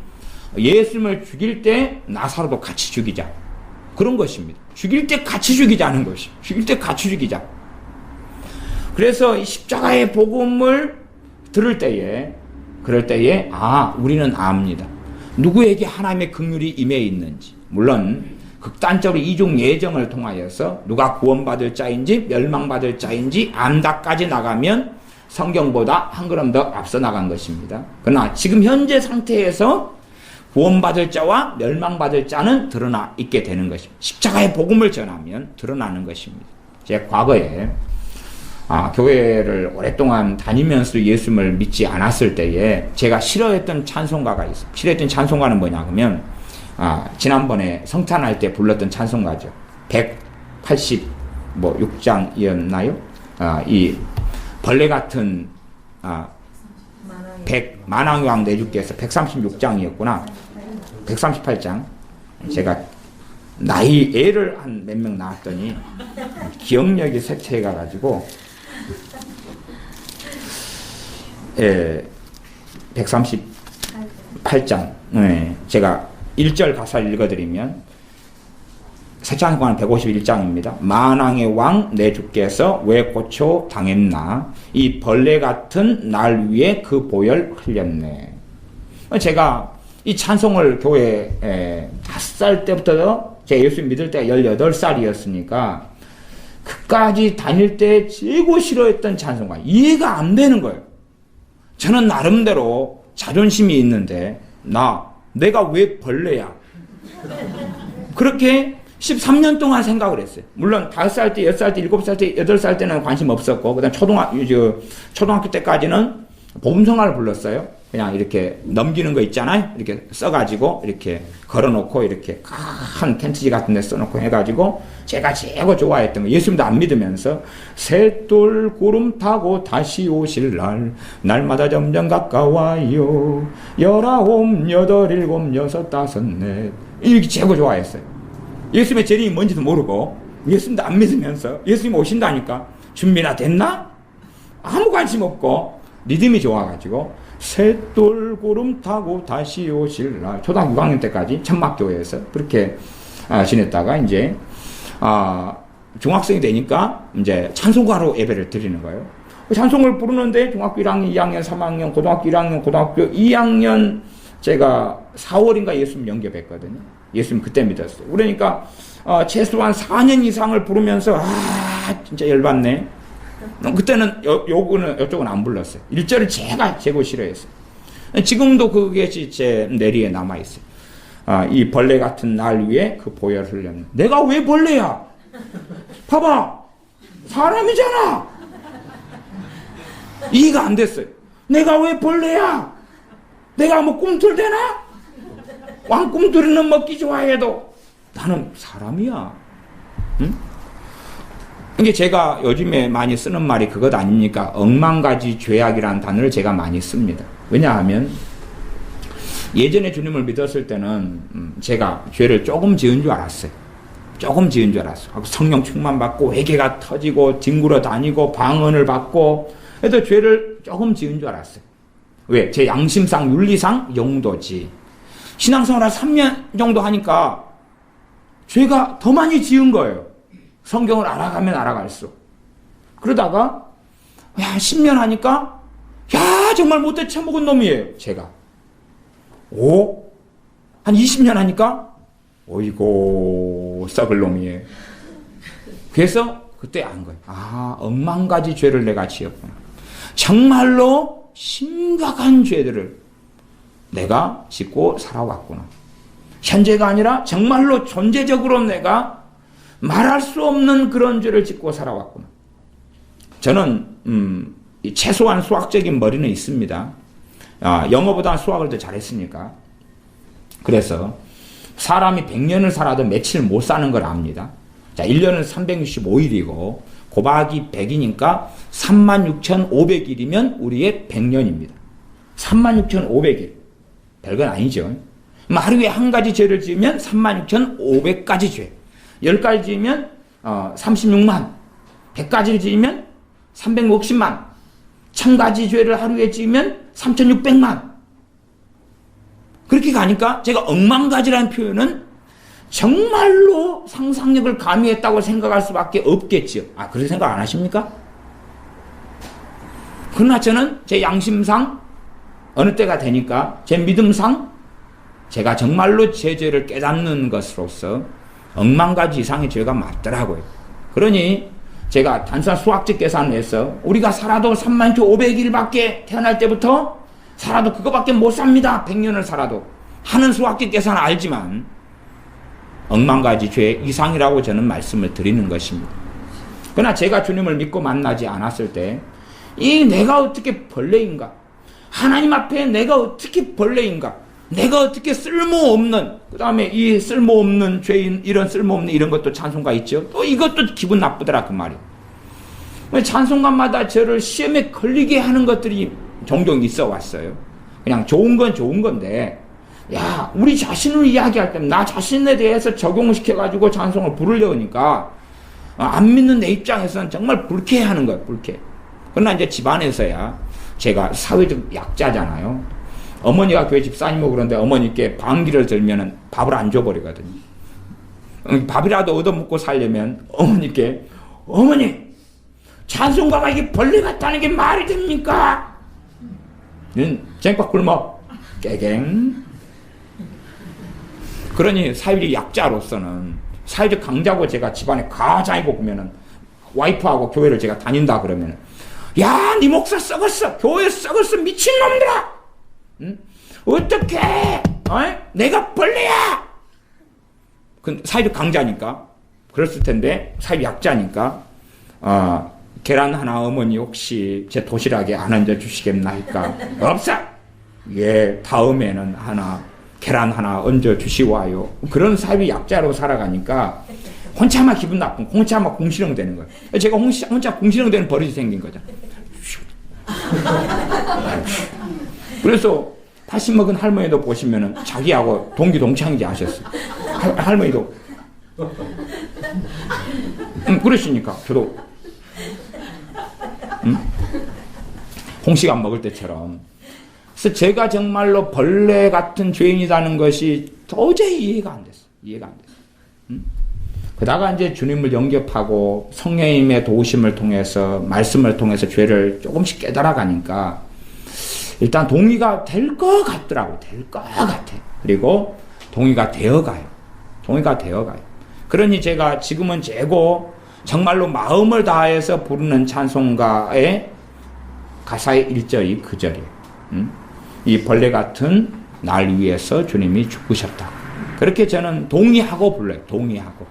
예수님을 죽일 때 나사로도 같이 죽이자. 그런 것입니다. 죽일 때 같이 죽이자는 것이. 죽일 때 같이 죽이자. 그래서 이 십자가의 복음을 들을 때에, 그럴 때에, 우리는 압니다. 누구에게 하나님의 긍휼이 임해 있는지. 물론, 극단적으로 이중 예정을 통하여서 누가 구원받을 자인지, 멸망받을 자인지, 안다까지 나가면 성경보다 한 걸음 더 앞서 나간 것입니다. 그러나 지금 현재 상태에서 구원받을 자와 멸망받을 자는 드러나 있게 되는 것입니다. 십자가의 복음을 전하면 드러나는 것입니다. 제 과거에 교회를 오랫동안 다니면서 예수님을 믿지 않았을 때에 제가 싫어했던 찬송가가 있어요. 싫어했던 찬송가는 뭐냐 하면 지난번에 성탄할 때 불렀던 찬송가죠. 186장이었나요? 이 벌레 같은 만왕왕 내주께서 136장이었구나. 138장. 제가 애를 한 몇 명 낳았더니 기억력이 쇠퇴해가지고 138장. 제가 1절 가사를 읽어드리면 새 찬송가는 151장입니다. 만왕의 왕 내 주께서 왜 고초 당했나, 이 벌레 같은 날 위에 그 보혈 흘렸네. 제가 이 찬송을 교회에 5살 때부터 제가 예수 믿을 때가 18살이었으니까 그까지 다닐 때 최고 싫어했던 찬송가. 이해가 안 되는 거예요. 저는 나름대로 자존심이 있는데 내가 왜 벌레야? 그렇게 13년 동안 생각을 했어요. 물론 5살 때, 6살 때, 7살 때, 8살 때는 관심 없었고, 그 다음 초등학교 때까지는 복음성가를 불렀어요. 그냥 이렇게 넘기는 거 있잖아요. 이렇게 써가지고, 이렇게 걸어놓고, 이렇게 큰 텐트지 같은 데 써놓고 해가지고, 제가 최고 좋아했던 거, 예수님도 안 믿으면서, 셋돌 구름 타고 다시 오실 날, 날마다 점점 가까워요. 19, 8, 7, 6, 5, 넷. 이렇게 최고 좋아했어요. 예수님의 재림이 뭔지도 모르고, 예수님도 안 믿으면서, 예수님 오신다니까, 준비나 됐나? 아무 관심 없고, 리듬이 좋아가지고, 셋돌 구름 타고 다시 오실 날, 초등학교 6학년 때까지 천막교회에서 그렇게 지냈다가, 이제, 중학생이 되니까, 이제 찬송가로 예배를 드리는 거예요. 찬송을 부르는데, 중학교 1학년, 2학년, 3학년, 고등학교 1학년, 고등학교 2학년, 제가 4월인가 예수님 영접했거든요. 예수님 그때 믿었어요. 그러니까 최소한 4년 이상을 부르면서 진짜 열받네. 그때는 요쪽은 안 불렀어요. 1절을 제가 최고 싫어했어요. 지금도 그게 제 내리에 남아있어요. 이 벌레 같은 날 위에 그 보혈 흘렸네. 내가 왜 벌레야? 봐봐, 사람이잖아. 이해가 안 됐어요. 내가 왜 벌레야? 내가 뭐 꿈틀대나? 왕꿈틀이는 먹기 좋아해도 나는 사람이야. 응? 이게 제가 요즘에 많이 쓰는 말이 그것 아닙니까? 억만가지 죄악이라는 단어를 제가 많이 씁니다. 왜냐하면 예전에 주님을 믿었을 때는 제가 죄를 조금 지은 줄 알았어요. 조금 지은 줄 알았어요. 성령 충만 받고 회개가 터지고 뒹굴어 다니고 방언을 받고 해도 죄를 조금 지은 줄 알았어요. 왜? 제 양심상 윤리상 영도지. 신앙생활 한 3년 정도 하니까 죄가 더 많이 지은 거예요. 성경을 알아가면 알아갈수록. 그러다가 10년 하니까 정말 못돼 처먹은 놈이에요. 제가. 한 20년 하니까 어이고 썩을 놈이에요. 그래서 그때 안 거예요. 억만가지 죄를 내가 지었구나. 정말로 심각한 죄들을 내가 짓고 살아왔구나. 현재가 아니라 정말로 존재적으로 내가 말할 수 없는 그런 죄를 짓고 살아왔구나. 저는 최소한 수학적인 머리는 있습니다. 영어보다 수학을 더 잘했으니까. 그래서 사람이 100년을 살아도 며칠 못 사는 걸 압니다. 자, 1년은 365일이고 곱하기 100이니까 36,500일이면 우리의 100년입니다. 36,500일. 별건 아니죠. 하루에 한 가지 죄를 지으면 36,500가지 죄. 10가지 지으면 36만. 100가지를 지으면 360만. 1000가지 죄를 하루에 지으면 3,600만. 그렇게 가니까 제가 억만가지라는 표현은 정말로 상상력을 가미했다고 생각할 수밖에 없겠지요. 그렇게 생각 안 하십니까? 그러나 저는 제 양심상 어느 때가 되니까 제 믿음상 제가 정말로 제 죄를 깨닫는 것으로서 억만가지 이상의 죄가 맞더라고요. 그러니 제가 단순한 수학적 계산을 해서 우리가 살아도 39,500일밖에 태어날 때부터 살아도 그거밖에 못 삽니다. 100년을 살아도 하는 수학적 계산을 알지만 억만가지 죄 이상이라고 저는 말씀을 드리는 것입니다. 그러나 제가 주님을 믿고 만나지 않았을 때 내가 어떻게 벌레인가? 하나님 앞에 내가 어떻게 벌레인가? 내가 어떻게 쓸모없는, 그 다음에 이 쓸모없는 죄인, 이런 쓸모없는 이런 것도 찬송가 있죠? 또 이것도 기분 나쁘더라, 그 말이. 찬송가마다 저를 시험에 걸리게 하는 것들이 종종 있어 왔어요. 그냥 좋은 건 좋은 건데, 우리 자신을 이야기할 때, 나 자신에 대해서 적용시켜가지고 찬송을 부르려니까, 안 믿는 내 입장에서는 정말 불쾌해하는 거예요, 불쾌. 그러나 이제 집안에서야, 제가 사회적 약자잖아요. 어머니가 교회 집사님이고 그런데 어머니께 방귀를 들면은 밥을 안 줘버리거든요. 밥이라도 얻어먹고 살려면 어머니께, 어머니, 찬송가가 이게 벌레 같다는 게 말이 됩니까? 쟁박 굶어. 깨갱. 그러니 사회적 약자로서는 사회적 강자고 제가 집안에 가장이고 보면은 와이프하고 교회를 제가 다닌다 그러면은 야, 네 목사 썩었어. 교회 썩었어. 미친놈들아. 응? 어떻게? 내가 벌레야. 사회적 강자니까. 그랬을 텐데 사회적 약자니까 계란 하나 어머니 혹시 제 도시락에 안 얹어 주시겠나이까? 없어. 예, 다음에는 계란 하나 얹어 주시와요. 그런 사회적 약자로 살아가니까 혼자만 기분 나쁜, 혼자만 궁시렁 되는 거예요. 제가 혼자 궁시렁 되는 버릇이 생긴 거죠. 그래서 다시 먹은 할머니도 보시면은 자기하고 동기동창인지 아셨어요. 할머니도. 그러시니까 저도 홍시간 먹을 때처럼. 그래서 제가 정말로 벌레 같은 죄인이라는 것이 도저히 이해가 안 됐어요. 그러다가 이제 주님을 영접하고 성령님의 도우심을 통해서 말씀을 통해서 죄를 조금씩 깨달아가니까 일단 동의가 될 것 같더라고. 될 것 같아. 그리고 동의가 되어가요. 그러니 제가 지금은 재고 정말로 마음을 다해서 부르는 찬송가의 가사의 1절이 그 절이에요. 이 벌레 같은 날 위해서 주님이 죽으셨다. 그렇게 저는 동의하고 불러요. 동의하고.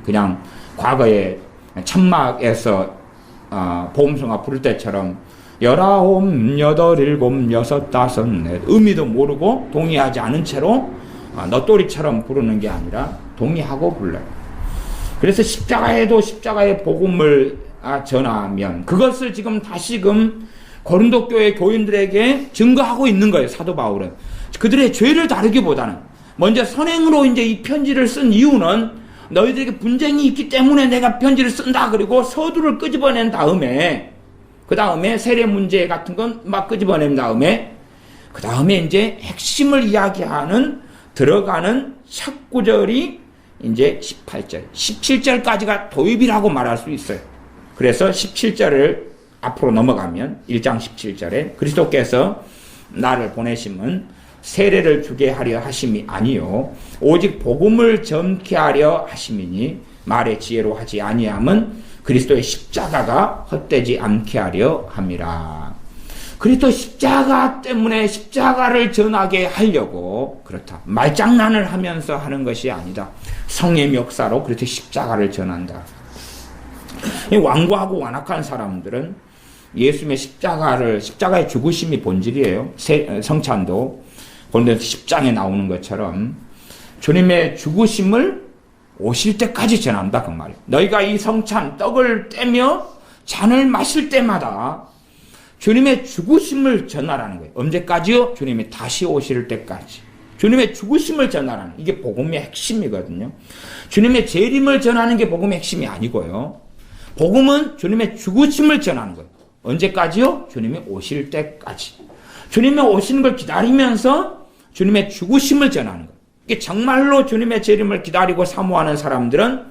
그냥 과거에 천막에서 보험성가 부를 때처럼 19, 8, 7, 6, 5, 4 의미도 모르고 동의하지 않은 채로 넛돌이처럼 부르는 게 아니라 동의하고 불러요. 그래서 십자가에도 십자가의 복음을 전하면 그것을 지금 다시금 고린도 교회 교인들에게 증거하고 있는 거예요. 사도 바울은 그들의 죄를 다루기보다는 먼저 선행으로 이제 이 편지를 쓴 이유는 너희들에게 분쟁이 있기 때문에 내가 편지를 쓴다. 그리고 서두를 끄집어낸 다음에 그 다음에 세례 문제 같은 건 막 끄집어낸 다음에 그 다음에 이제 핵심을 이야기하는 들어가는 첫 구절이 이제 18절, 17절까지가 도입이라고 말할 수 있어요. 그래서 17절을 앞으로 넘어가면 1장 17절에 그리스도께서 나를 보내심은 세례를 주게 하려 하심이 아니요 오직 복음을 전케 하려 하심이니 말의 지혜로 하지 아니함은 그리스도의 십자가가 헛되지 않게 하려 함이라. 그리스도 십자가 때문에 십자가를 전하게 하려고 그렇다. 말장난을 하면서 하는 것이 아니다. 성의 역사로 그리스도 십자가를 전한다. 완고하고 완악한 사람들은 예수님의 십자가의 죽으심이 본질이에요. 성찬도 고린도서 10장에 나오는 것처럼 주님의 죽으심을 오실 때까지 전한다 그 말이에요. 너희가 이 성찬 떡을 떼며 잔을 마실 때마다 주님의 죽으심을 전하라는 거예요. 언제까지요? 주님이 다시 오실 때까지. 주님의 죽으심을 전하라는 이게 복음의 핵심이거든요. 주님의 재림을 전하는 게 복음의 핵심이 아니고요. 복음은 주님의 죽으심을 전하는 거예요. 언제까지요? 주님이 오실 때까지. 주님이 오시는 걸 기다리면서 주님의 죽으심을 전하는 거예요. 이게 정말로 주님의 재림을 기다리고 사모하는 사람들은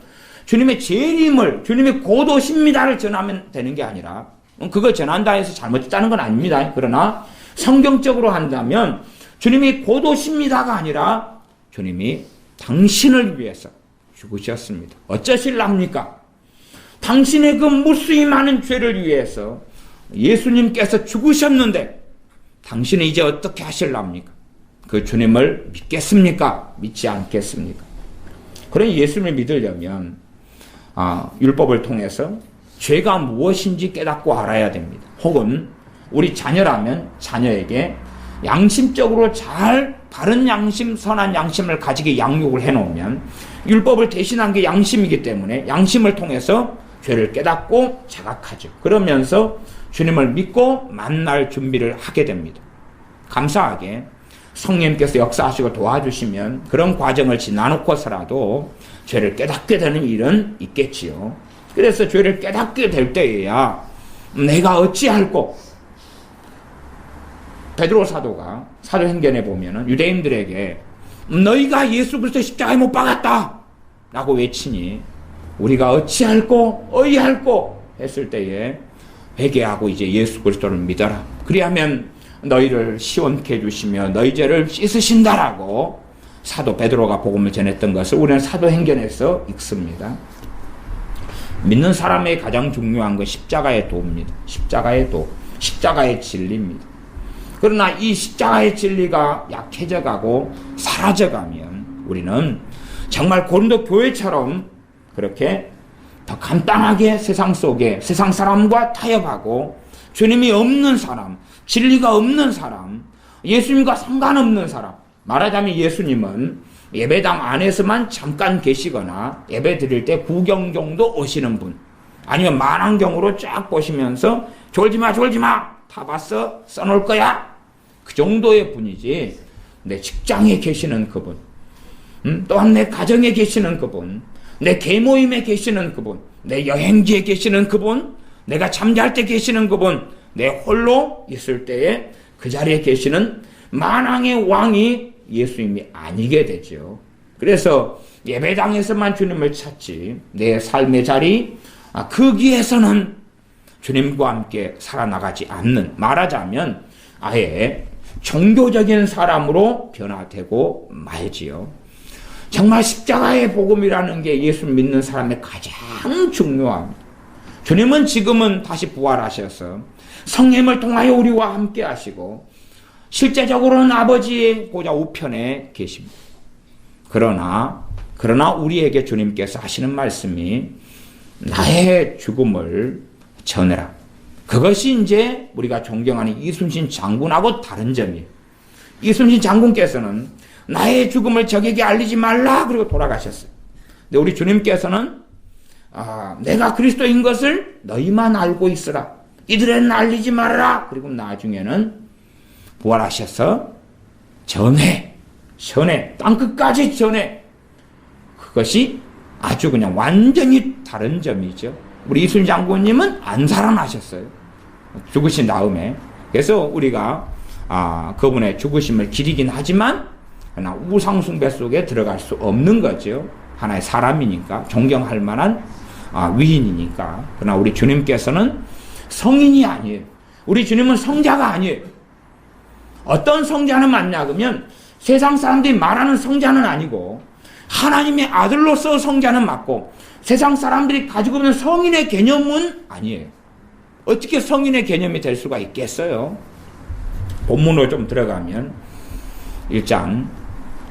주님의 재림을, 주님의 곧 오십니다를 전하면 되는 게 아니라 그걸 전한다 해서 잘못했다는 건 아닙니다. 그러나 성경적으로 한다면 주님이 곧 오십니다가 아니라 주님이 당신을 위해서 죽으셨습니다. 어쩌실랍니까? 당신의 그 무수히 많은 죄를 위해서 예수님께서 죽으셨는데 당신은 이제 어떻게 하실랍니까? 그 주님을 믿겠습니까? 믿지 않겠습니까? 그러니 예수님을 믿으려면 율법을 통해서 죄가 무엇인지 깨닫고 알아야 됩니다. 혹은 우리 자녀라면 자녀에게 양심적으로 잘 바른 양심, 선한 양심을 가지게 양육을 해놓으면 율법을 대신한 게 양심이기 때문에 양심을 통해서 죄를 깨닫고 자각하죠. 그러면서 주님을 믿고 만날 준비를 하게 됩니다. 감사하게 성령님께서 역사하시고 도와주시면 그런 과정을 지나놓고서라도 죄를 깨닫게 되는 일은 있겠지요. 그래서 죄를 깨닫게 될 때에야 내가 어찌할꼬. 베드로 사도가 사도행전에 보면은 유대인들에게 너희가 예수 그리스도 십자가에 못 박았다 라고 외치니 우리가 어찌할꼬 어이할꼬 했을 때에 회개하고 이제 예수 그리스도를 믿어라. 그리하면 너희를 시원케 해주시며 너희 죄를 씻으신다라고 사도 베드로가 복음을 전했던 것을 우리는 사도행전에서 읽습니다. 믿는 사람의 가장 중요한 건 십자가의 도입니다. 십자가의 도, 십자가의 진리입니다. 그러나 이 십자가의 진리가 약해져가고 사라져가면 우리는 정말 고린도 교회처럼 그렇게 더 간단하게 세상 속에 세상 사람과 타협하고 주님이 없는 사람, 진리가 없는 사람, 예수님과 상관없는 사람, 말하자면 예수님은 예배당 안에서만 잠깐 계시거나 예배 드릴 때 구경 정도 오시는 분, 아니면 만안경으로 쫙 보시면서 졸지마 다 봤어? 써놓을 거야? 그 정도의 분이지, 내 직장에 계시는 그분, 또한 내 가정에 계시는 그분, 내 개모임에 계시는 그분, 내 여행지에 계시는 그분, 내가 잠잘 때 계시는 그분, 내 홀로 있을 때에 그 자리에 계시는 만왕의 왕이 예수님이 아니게 되죠. 그래서 예배당에서만 주님을 찾지 내 삶의 자리, 거기에서는 주님과 함께 살아나가지 않는, 말하자면 아예 종교적인 사람으로 변화되고 말지요. 정말 십자가의 복음이라는 게 예수 믿는 사람의 가장 중요합니다. 주님은 지금은 다시 부활하셔서 성령을 통하여 우리와 함께 하시고 실제적으로는 아버지의 보좌 우편에 계십니다. 그러나 우리에게 주님께서 하시는 말씀이 나의 죽음을 전해라. 그것이 이제 우리가 존경하는 이순신 장군하고 다른 점이에요. 이순신 장군께서는 나의 죽음을 적에게 알리지 말라 그리고 돌아가셨어요. 근데 우리 주님께서는 내가 그리스도인 것을 너희만 알고 있으라. 이들에는 알리지 말아라. 그리고 나중에는 부활하셔서 전해, 땅끝까지 전해. 그것이 아주 그냥 완전히 다른 점이죠. 우리 이순신 장군님은 안 살아나셨어요. 죽으신 다음에. 그래서 우리가 그분의 죽으심을 기리긴 하지만 그러나 우상숭배 속에 들어갈 수 없는 거죠. 하나의 사람이니까, 존경할 만한 위인이니까. 그러나 우리 주님께서는 성인이 아니에요. 우리 주님은 성자가 아니에요. 어떤 성자는 맞냐 그러면 세상 사람들이 말하는 성자는 아니고 하나님의 아들로서 성자는 맞고 세상 사람들이 가지고 있는 성인의 개념은 아니에요. 어떻게 성인의 개념이 될 수가 있겠어요? 본문으로 좀 들어가면 1장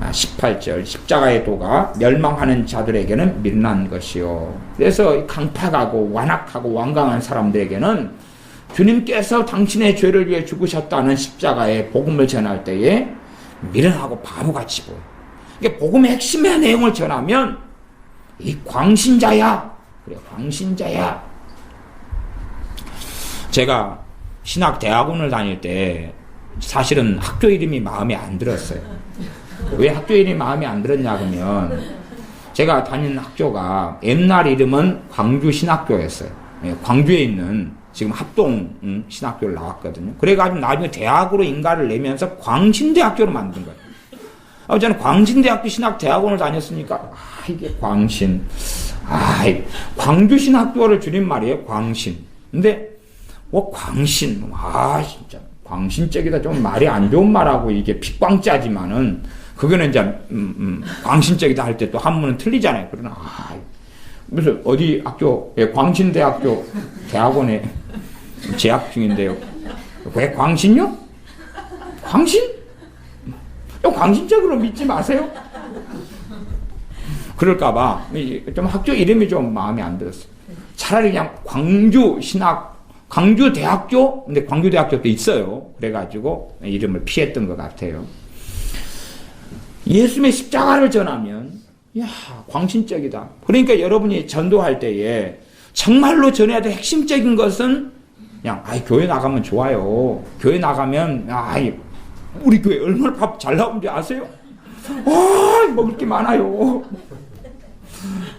18절 십자가의 도가 멸망하는 자들에게는 미련한 것이요. 그래서 강팍하고 완악하고 완강한 사람들에게는 주님께서 당신의 죄를 위해 죽으셨다는 십자가의 복음을 전할 때에 미련하고 바보같이 보여요. 이게 복음의 핵심의 내용을 전하면 이 광신자야. 그래, 광신자야. 제가 신학대학원을 다닐 때 사실은 학교 이름이 마음에 안 들었어요. 왜 학교 이름이 마음에 안 들었냐 그러면 제가 다니는 학교가 옛날 이름은 광주신학교였어요. 광주에 있는 지금 합동 신학교를 나왔거든요. 그래가지고 나중에 대학으로 인가를 내면서 광신대학교로 만든 거예요. 저는 광신대학교 신학대학원을 다녔으니까 이게 광신, 광주신학교를 줄인 말이에요. 광신. 근데 광신, 진짜 광신적이다. 좀 말이 안 좋은 말하고 이게 픽광자지만은 그거는 이제 광신적이다 할 때 또 한문은 틀리잖아요. 그러나 무슨 어디 학교, 광신대학교 대학원에 재학 중인데요. 왜 광신요? 광신? 광신적으로 믿지 마세요. 그럴까봐 좀 학교 이름이 좀 마음에 안 들었어요. 차라리 그냥 광주대학교, 근데 광주대학교도 있어요. 그래가지고 이름을 피했던 것 같아요. 예수님의 십자가를 전하면 광신적이다. 그러니까 여러분이 전도할 때에 정말로 전해야 될 핵심적인 것은 그냥 교회 나가면 좋아요. 교회 나가면 우리 교회 얼마나 밥 잘 나오는지 아세요? 먹을 게 많아요.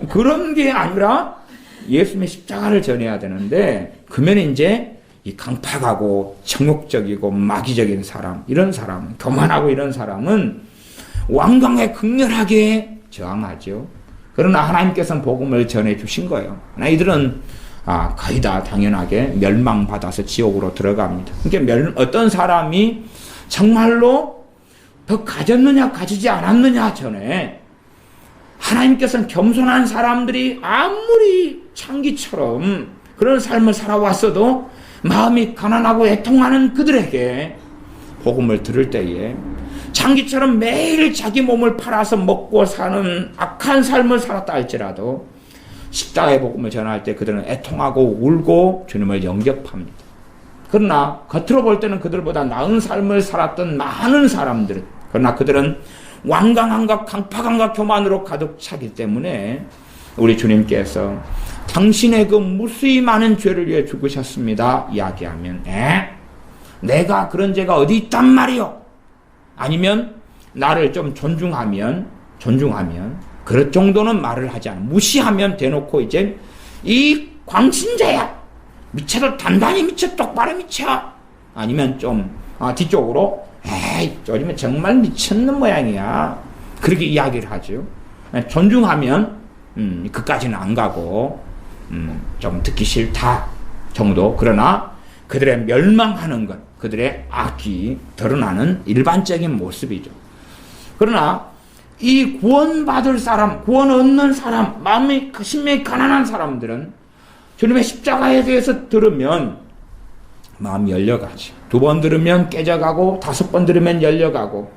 그런 게 아니라 예수님의 십자가를 전해야 되는데 그러면 이제 이 강팍하고 정욕적이고 마귀적인 사람, 이런 사람, 교만하고 이런 사람은 완강하게 극렬하게 저항하죠. 그러나 하나님께서는 복음을 전해 주신 거예요. 이들은 거의 다 당연하게 멸망받아서 지옥으로 들어갑니다. 그러니까 어떤 사람이 정말로 더 가졌느냐 가지지 않았느냐 전에 하나님께서는 겸손한 사람들이 아무리 창기처럼 그런 삶을 살아왔어도 마음이 가난하고 애통하는 그들에게 복음을 들을 때에 창기처럼 매일 자기 몸을 팔아서 먹고 사는 악한 삶을 살았다 할지라도 십자가의 복음을 전할 때 그들은 애통하고 울고 주님을 영접합니다. 그러나 겉으로 볼 때는 그들보다 나은 삶을 살았던 많은 사람들, 그러나 그들은 완강함과 강팍함과 교만으로 가득 차기 때문에 우리 주님께서 당신의 그 무수히 많은 죄를 위해 죽으셨습니다 이야기하면 내가 그런 죄가 어디 있단 말이요? 아니면 나를 좀 존중하면 그럴 정도는 말을 하지 않아. 무시하면 대놓고 이제 이 광신자야. 미쳐도 단단히 미쳐, 똑바로 미쳐. 아니면 좀 뒤쪽으로 요즘에 정말 미쳤는 모양이야. 그렇게 이야기를 하죠. 존중하면 그까지는 안 가고 좀 듣기 싫다 정도. 그러나 그들의 멸망하는 것, 그들의 악이 드러나는 일반적인 모습이죠. 그러나 이 구원받을 사람, 구원 얻는 사람, 심령이 가난한 사람들은 주님의 십자가에 대해서 들으면 마음이 열려가죠. 2번 들으면 깨져가고 5번 들으면 열려가고.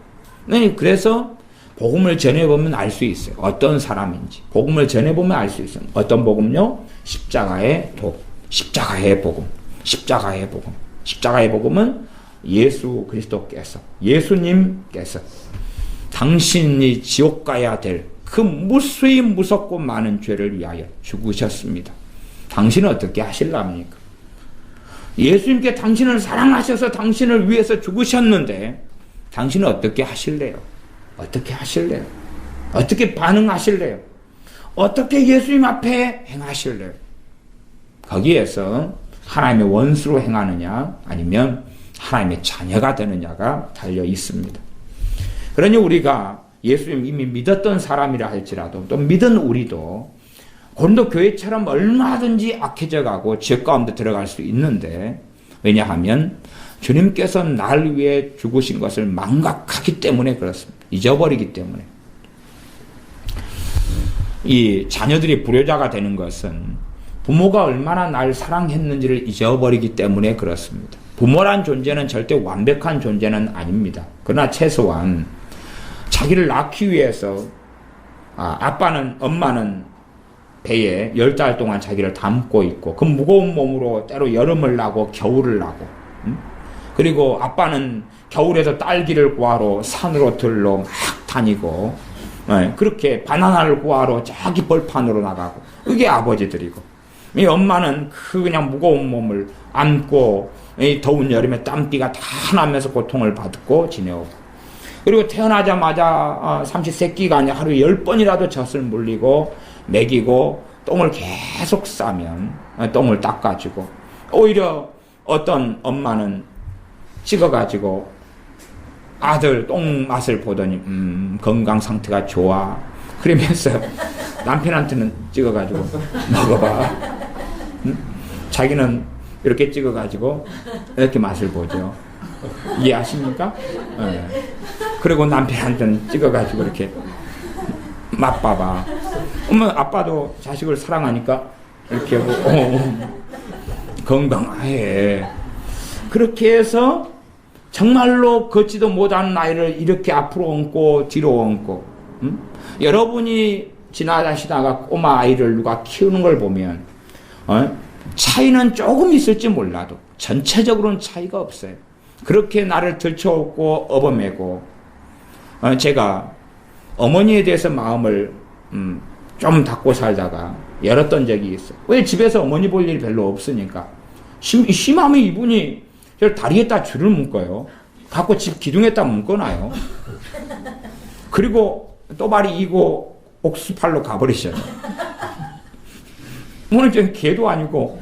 그래서 복음을 전해보면 알 수 있어요. 어떤 사람인지. 복음을 전해보면 알 수 있어요. 어떤 복음요? 십자가의 복음. 십자가의 복음. 십자가의 복음. 십자가의 복음은 예수 그리스도께서, 예수님께서 당신이 지옥 가야 될 그 무수히 무섭고 많은 죄를 위하여 죽으셨습니다. 당신은 어떻게 하실랍니까? 예수님께 당신을 사랑하셔서 당신을 위해서 죽으셨는데 당신은 어떻게 하실래요? 어떻게 하실래요? 어떻게 반응하실래요? 어떻게 예수님 앞에 행하실래요? 거기에서 하나님의 원수로 행하느냐 아니면 하나님의 자녀가 되느냐가 달려 있습니다. 그러니 우리가 예수님 이미 믿었던 사람이라 할지라도 또 믿은 우리도 고린도 교회처럼 얼마든지 악해져 가고 죄 가운데 들어갈 수 있는데 왜냐하면 주님께서 날 위해 죽으신 것을 망각하기 때문에 그렇습니다. 잊어버리기 때문에. 이 자녀들이 불효자가 되는 것은 부모가 얼마나 날 사랑했는지를 잊어버리기 때문에 그렇습니다. 부모란 존재는 절대 완벽한 존재는 아닙니다. 그러나 최소한 자기를 낳기 위해서 엄마는 배에 10달 동안 자기를 담고 있고 그 무거운 몸으로 때로 여름을 나고 겨울을 나고 그리고 아빠는 겨울에도 딸기를 구하러 산으로 들러 막 다니고 그렇게 바나나를 구하러 저기 벌판으로 나가고 그게 아버지들이고 이 엄마는 그냥 무거운 몸을 안고 이 더운 여름에 땀띠가 다 나면서 고통을 받고 지내오고 그리고 태어나자마자 삼시세끼가 아니라 하루에 10번이라도 젖을 물리고 먹이고 똥을 계속 싸면 똥을 닦아주고 오히려 어떤 엄마는 찍어가지고 아들 똥 맛을 보더니 건강 상태가 좋아 그러면서 남편한테는 찍어가지고 먹어봐 자기는 이렇게 찍어가지고 이렇게 맛을 보죠. 이해하십니까? 네. 그리고 남편한테는 찍어가지고 이렇게 맛봐봐. 엄마 아빠도 자식을 사랑하니까 이렇게 하고 건강해. 그렇게 해서 정말로 걷지도 못하는 아이를 이렇게 앞으로 얹고 뒤로 얹고 여러분이 지나가시다가 꼬마 아이를 누가 키우는 걸 보면 차이는 조금 있을지 몰라도 전체적으로는 차이가 없어요. 그렇게 나를 들쳐업고 업어매고 제가 어머니에 대해서 마음을 좀 닫고 살다가 열었던 적이 있어요. 왜? 집에서 어머니 볼 일이 별로 없으니까. 심하면 이분이 저 다리에다 줄을 묶어요. 갖고 집 기둥에다 묶어놔요. 그리고 또발이 이고 옥수팔로 가버리셔요. 오늘 저 개도 아니고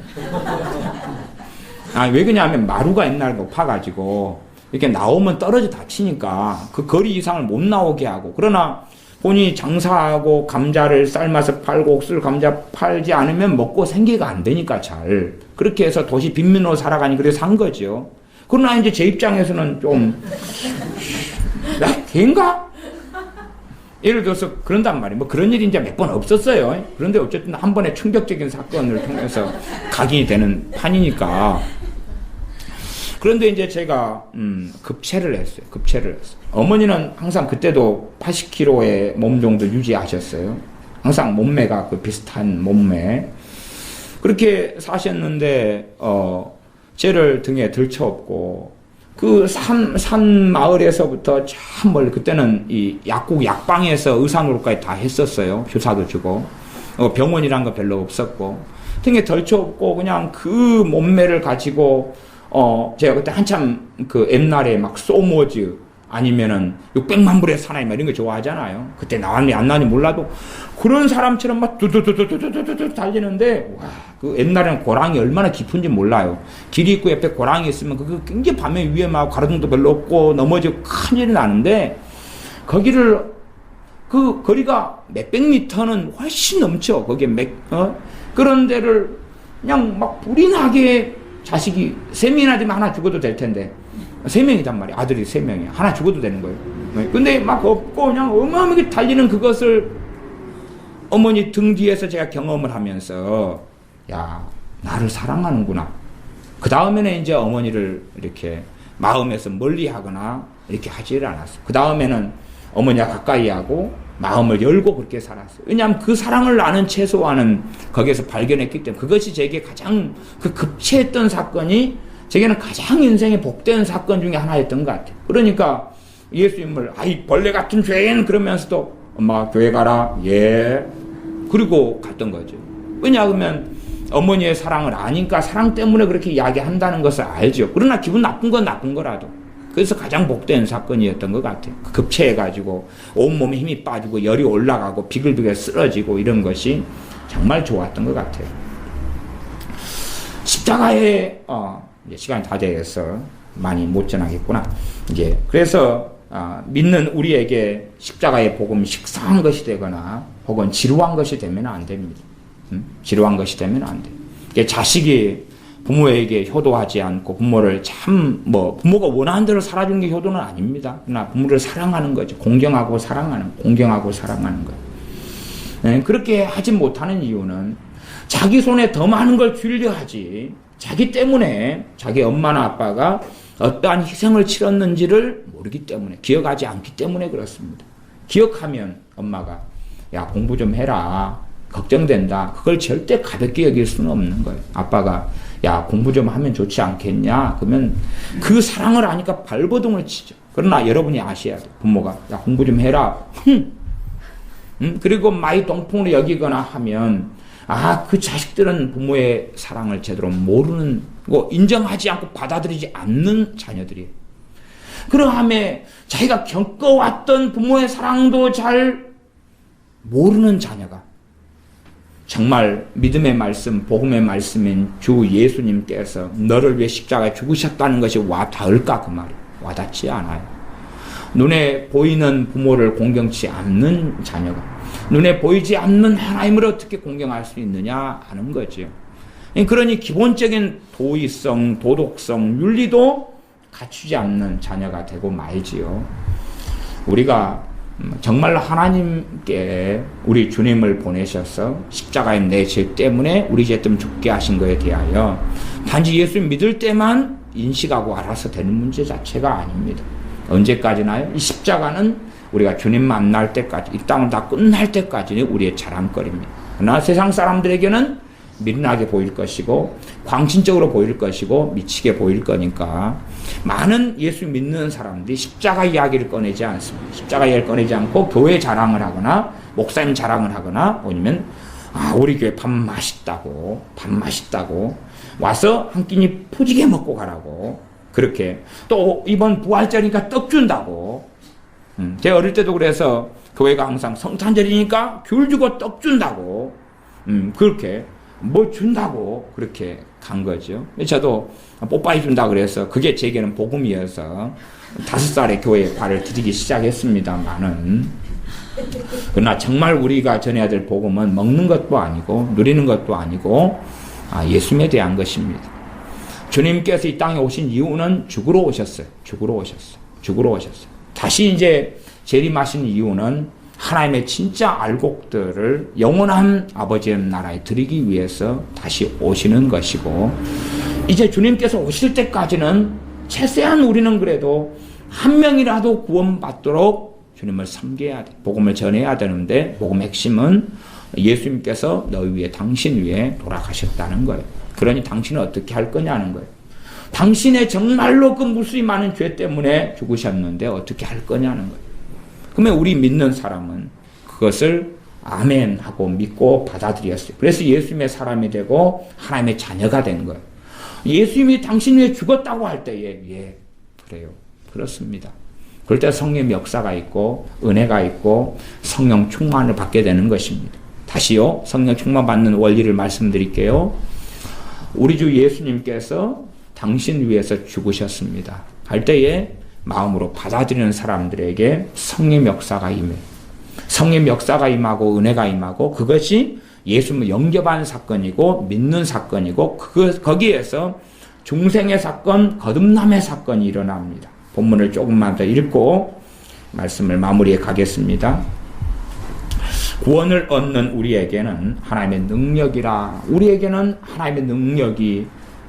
왜 그러냐면 마루가 옛날 높아가지고 이렇게 나오면 떨어져 다치니까 그 거리 이상을 못 나오게 하고 그러나 본인이 장사하고 감자를 삶아서 팔고 옥수수 감자 팔지 않으면 먹고 생계가 안 되니까 잘 그렇게 해서 도시 빈민으로 살아가니 그래서 산 거죠. 그러나 이제 제 입장에서는 좀 야, 걔인가? 예를 들어서 그런단 말이에요. 뭐 그런 일이 이제 몇 번 없었어요. 그런데 어쨌든 한 번의 충격적인 사건을 통해서 각인이 되는 판이니까. 그런데 이제 제가 급체를 했어요. 어머니는 항상 그때도 80kg의 몸 정도 유지하셨어요. 항상 몸매가 그 비슷한 몸매. 그렇게 사셨는데 쟤를 등에 들쳐업고 그 산 마을에서부터 참 멀리, 그때는 이 약국 약방에서 의사 노릇까지 다 했었어요. 주사도 주고 병원이란 거 별로 없었고 등에 덜쳐업고 그냥 그 몸매를 가지고 제가 그때 한참 그 옛날에 막 소모즈 아니면은 600만 불의 사나이 이런 거 좋아하잖아요. 그때 나왔니 안 나왔니 몰라도 그런 사람처럼 막 두두두두두두두두 달리는데, 와, 그 옛날에는 고랑이 얼마나 깊은지 몰라요. 길이 있고 옆에 고랑이 있으면 그 굉장히 밤에 위험하고 가로등도 별로 없고 넘어지고 큰일이 나는데, 거기를 그 거리가 몇백 미터는 훨씬 넘죠. 거기에 그런 데를 그냥 막 불이 나게 자식이 3명이나 되면 하나 죽어도 될 텐데 3명이단 말이야. 아들이 3명이야. 하나 죽어도 되는 거예요. 근데 막 없고 그냥 어마어마하게 달리는 그것을 어머니 등 뒤에서 제가 경험을 하면서, 야, 나를 사랑하는구나. 그 다음에는 이제 어머니를 이렇게 마음에서 멀리 하거나 이렇게 하지를 않았어요. 그 다음에는 어머니와 가까이 하고 마음을 열고 그렇게 살았어요. 왜냐하면 그 사랑을 나는 최소한은 거기에서 발견했기 때문에, 그것이 제게 가장 그 급체했던 사건이 제게는 가장 인생에 복된 사건 중에 하나였던 것 같아요. 그러니까 예수님을 아이 벌레 같은 죄인 그러면서도 엄마 교회 가라. 예. 그리고 갔던 거죠. 왜냐하면 어머니의 사랑을 아니까 사랑 때문에 그렇게 이야기한다는 것을 알죠. 그러나 기분 나쁜 건 나쁜 거라도. 그래서 가장 복된 사건이었던 것 같아요. 급체해가지고 온몸에 힘이 빠지고 열이 올라가고 비글비글 쓰러지고 이런 것이 정말 좋았던 것 같아요. 십자가에 이제 시간이 다 돼서 많이 못 전하겠구나. 이제 그래서 믿는 우리에게 십자가의 복음이 식상한 것이 되거나 혹은 지루한 것이 되면 안 됩니다. 지루한 것이 되면 안 돼요. 자식이 부모에게 효도하지 않고 부모를 부모가 원하는 대로 살아주는 게 효도는 아닙니다. 그러나 부모를 사랑하는 거죠. 공경하고 사랑하는 거예요. 네, 그렇게 하지 못하는 이유는 자기 손에 더 많은 걸 쥐려 하지, 자기 때문에 자기 엄마나 아빠가 어떠한 희생을 치렀는지를 모르기 때문에, 기억하지 않기 때문에 그렇습니다. 기억하면 엄마가 야 공부 좀 해라, 걱정된다, 그걸 절대 가볍게 여길 수는 없는 거예요. 아빠가 야 공부 좀 하면 좋지 않겠냐, 그러면 그 사랑을 아니까 발버둥을 치죠. 그러나 여러분이 아셔야 돼요. 부모가 야 공부 좀 해라, 그리고 마이 동풍으로 여기거나 하면 그 자식들은 부모의 사랑을 제대로 모르는, 인정하지 않고 받아들이지 않는 자녀들이에요. 그러함에 자기가 겪어왔던 부모의 사랑도 잘 모르는 자녀가 정말 믿음의 말씀, 복음의 말씀인 주 예수님께서 너를 위해 십자가에 죽으셨다는 것이 와닿을까, 그 말이에요. 와닿지 않아요. 눈에 보이는 부모를 공경치 않는 자녀가 눈에 보이지 않는 하나님을 어떻게 공경할 수 있느냐 하는 거죠. 그러니 기본적인 도의성, 도덕성, 윤리도 갖추지 않는 자녀가 되고 말지요. 우리가 정말 하나님께 우리 주님을 보내셔서 십자가에 내 죄 때문에 우리 죄 때문에 죽게 하신 것에 대하여 단지 예수 믿을 때만 인식하고 알아서 되는 문제 자체가 아닙니다. 언제까지나요? 이 십자가는 우리가 주님 만날 때까지, 이 땅은 다 끝날 때까지 우리의 자랑거리입니다. 그러나 세상 사람들에게는 미련하게 보일 것이고 광신적으로 보일 것이고 미치게 보일 거니까 많은 예수 믿는 사람들이 십자가 이야기를 꺼내지 않습니다. 십자가 이야기를 꺼내지 않고 교회 자랑을 하거나 목사님 자랑을 하거나, 아니면 우리 교회 밥 맛있다고 와서 한 끼니 푸지게 먹고 가라고, 그렇게 또 이번 부활절이니까 떡 준다고. 제가 어릴 때도 그래서 교회가 항상 성탄절이니까 귤 주고 떡 준다고, 그렇게 뭐 준다고 그렇게 간 거죠. 저도 뽀빠이 준다 그래서 그게 제게는 복음이어서 5살에 교회에 발을 디디기 시작했습니다만은, 그러나 정말 우리가 전해야 될 복음은 먹는 것도 아니고 누리는 것도 아니고 예수님에 대한 것입니다. 주님께서 이 땅에 오신 이유는 죽으러 오셨어요. 다시 이제 재림하신 이유는 하나님의 진짜 알곡들을 영원한 아버지의 나라에 드리기 위해서 다시 오시는 것이고, 이제 주님께서 오실 때까지는 최소한 우리는 그래도 한 명이라도 구원받도록 주님을 섬겨야 돼. 복음을 전해야 되는데, 복음의 핵심은 예수님께서 너희 위에, 당신 위에 돌아가셨다는 거예요. 그러니 당신은 어떻게 할 거냐는 거예요. 당신의 정말로 그 무수히 많은 죄 때문에 죽으셨는데 어떻게 할 거냐는 거예요. 그러면 우리 믿는 사람은 그것을 아멘 하고 믿고 받아들였어요. 그래서 예수님의 사람이 되고 하나님의 자녀가 된 거예요. 예수님이 당신 위해 죽었다고 할 때에, 예, 그래요. 그렇습니다. 그럴 때 성령의 역사가 있고 은혜가 있고 성령 충만을 받게 되는 것입니다. 다시요, 성령 충만 받는 원리를 말씀드릴게요. 우리 주 예수님께서 당신 위해서 죽으셨습니다 할 때에 마음으로 받아들이는 사람들에게 성령 역사가 임해. 성령 역사가 임하고 은혜가 임하고, 그것이 예수님을 영접하는 사건이고 믿는 사건이고, 거기에서 중생의 사건, 거듭남의 사건이 일어납니다. 본문을 조금만 더 읽고 말씀을 마무리해 가겠습니다. 구원을 얻는 우리에게는 하나님의 능력이라, 우리에게는 하나님의 능력이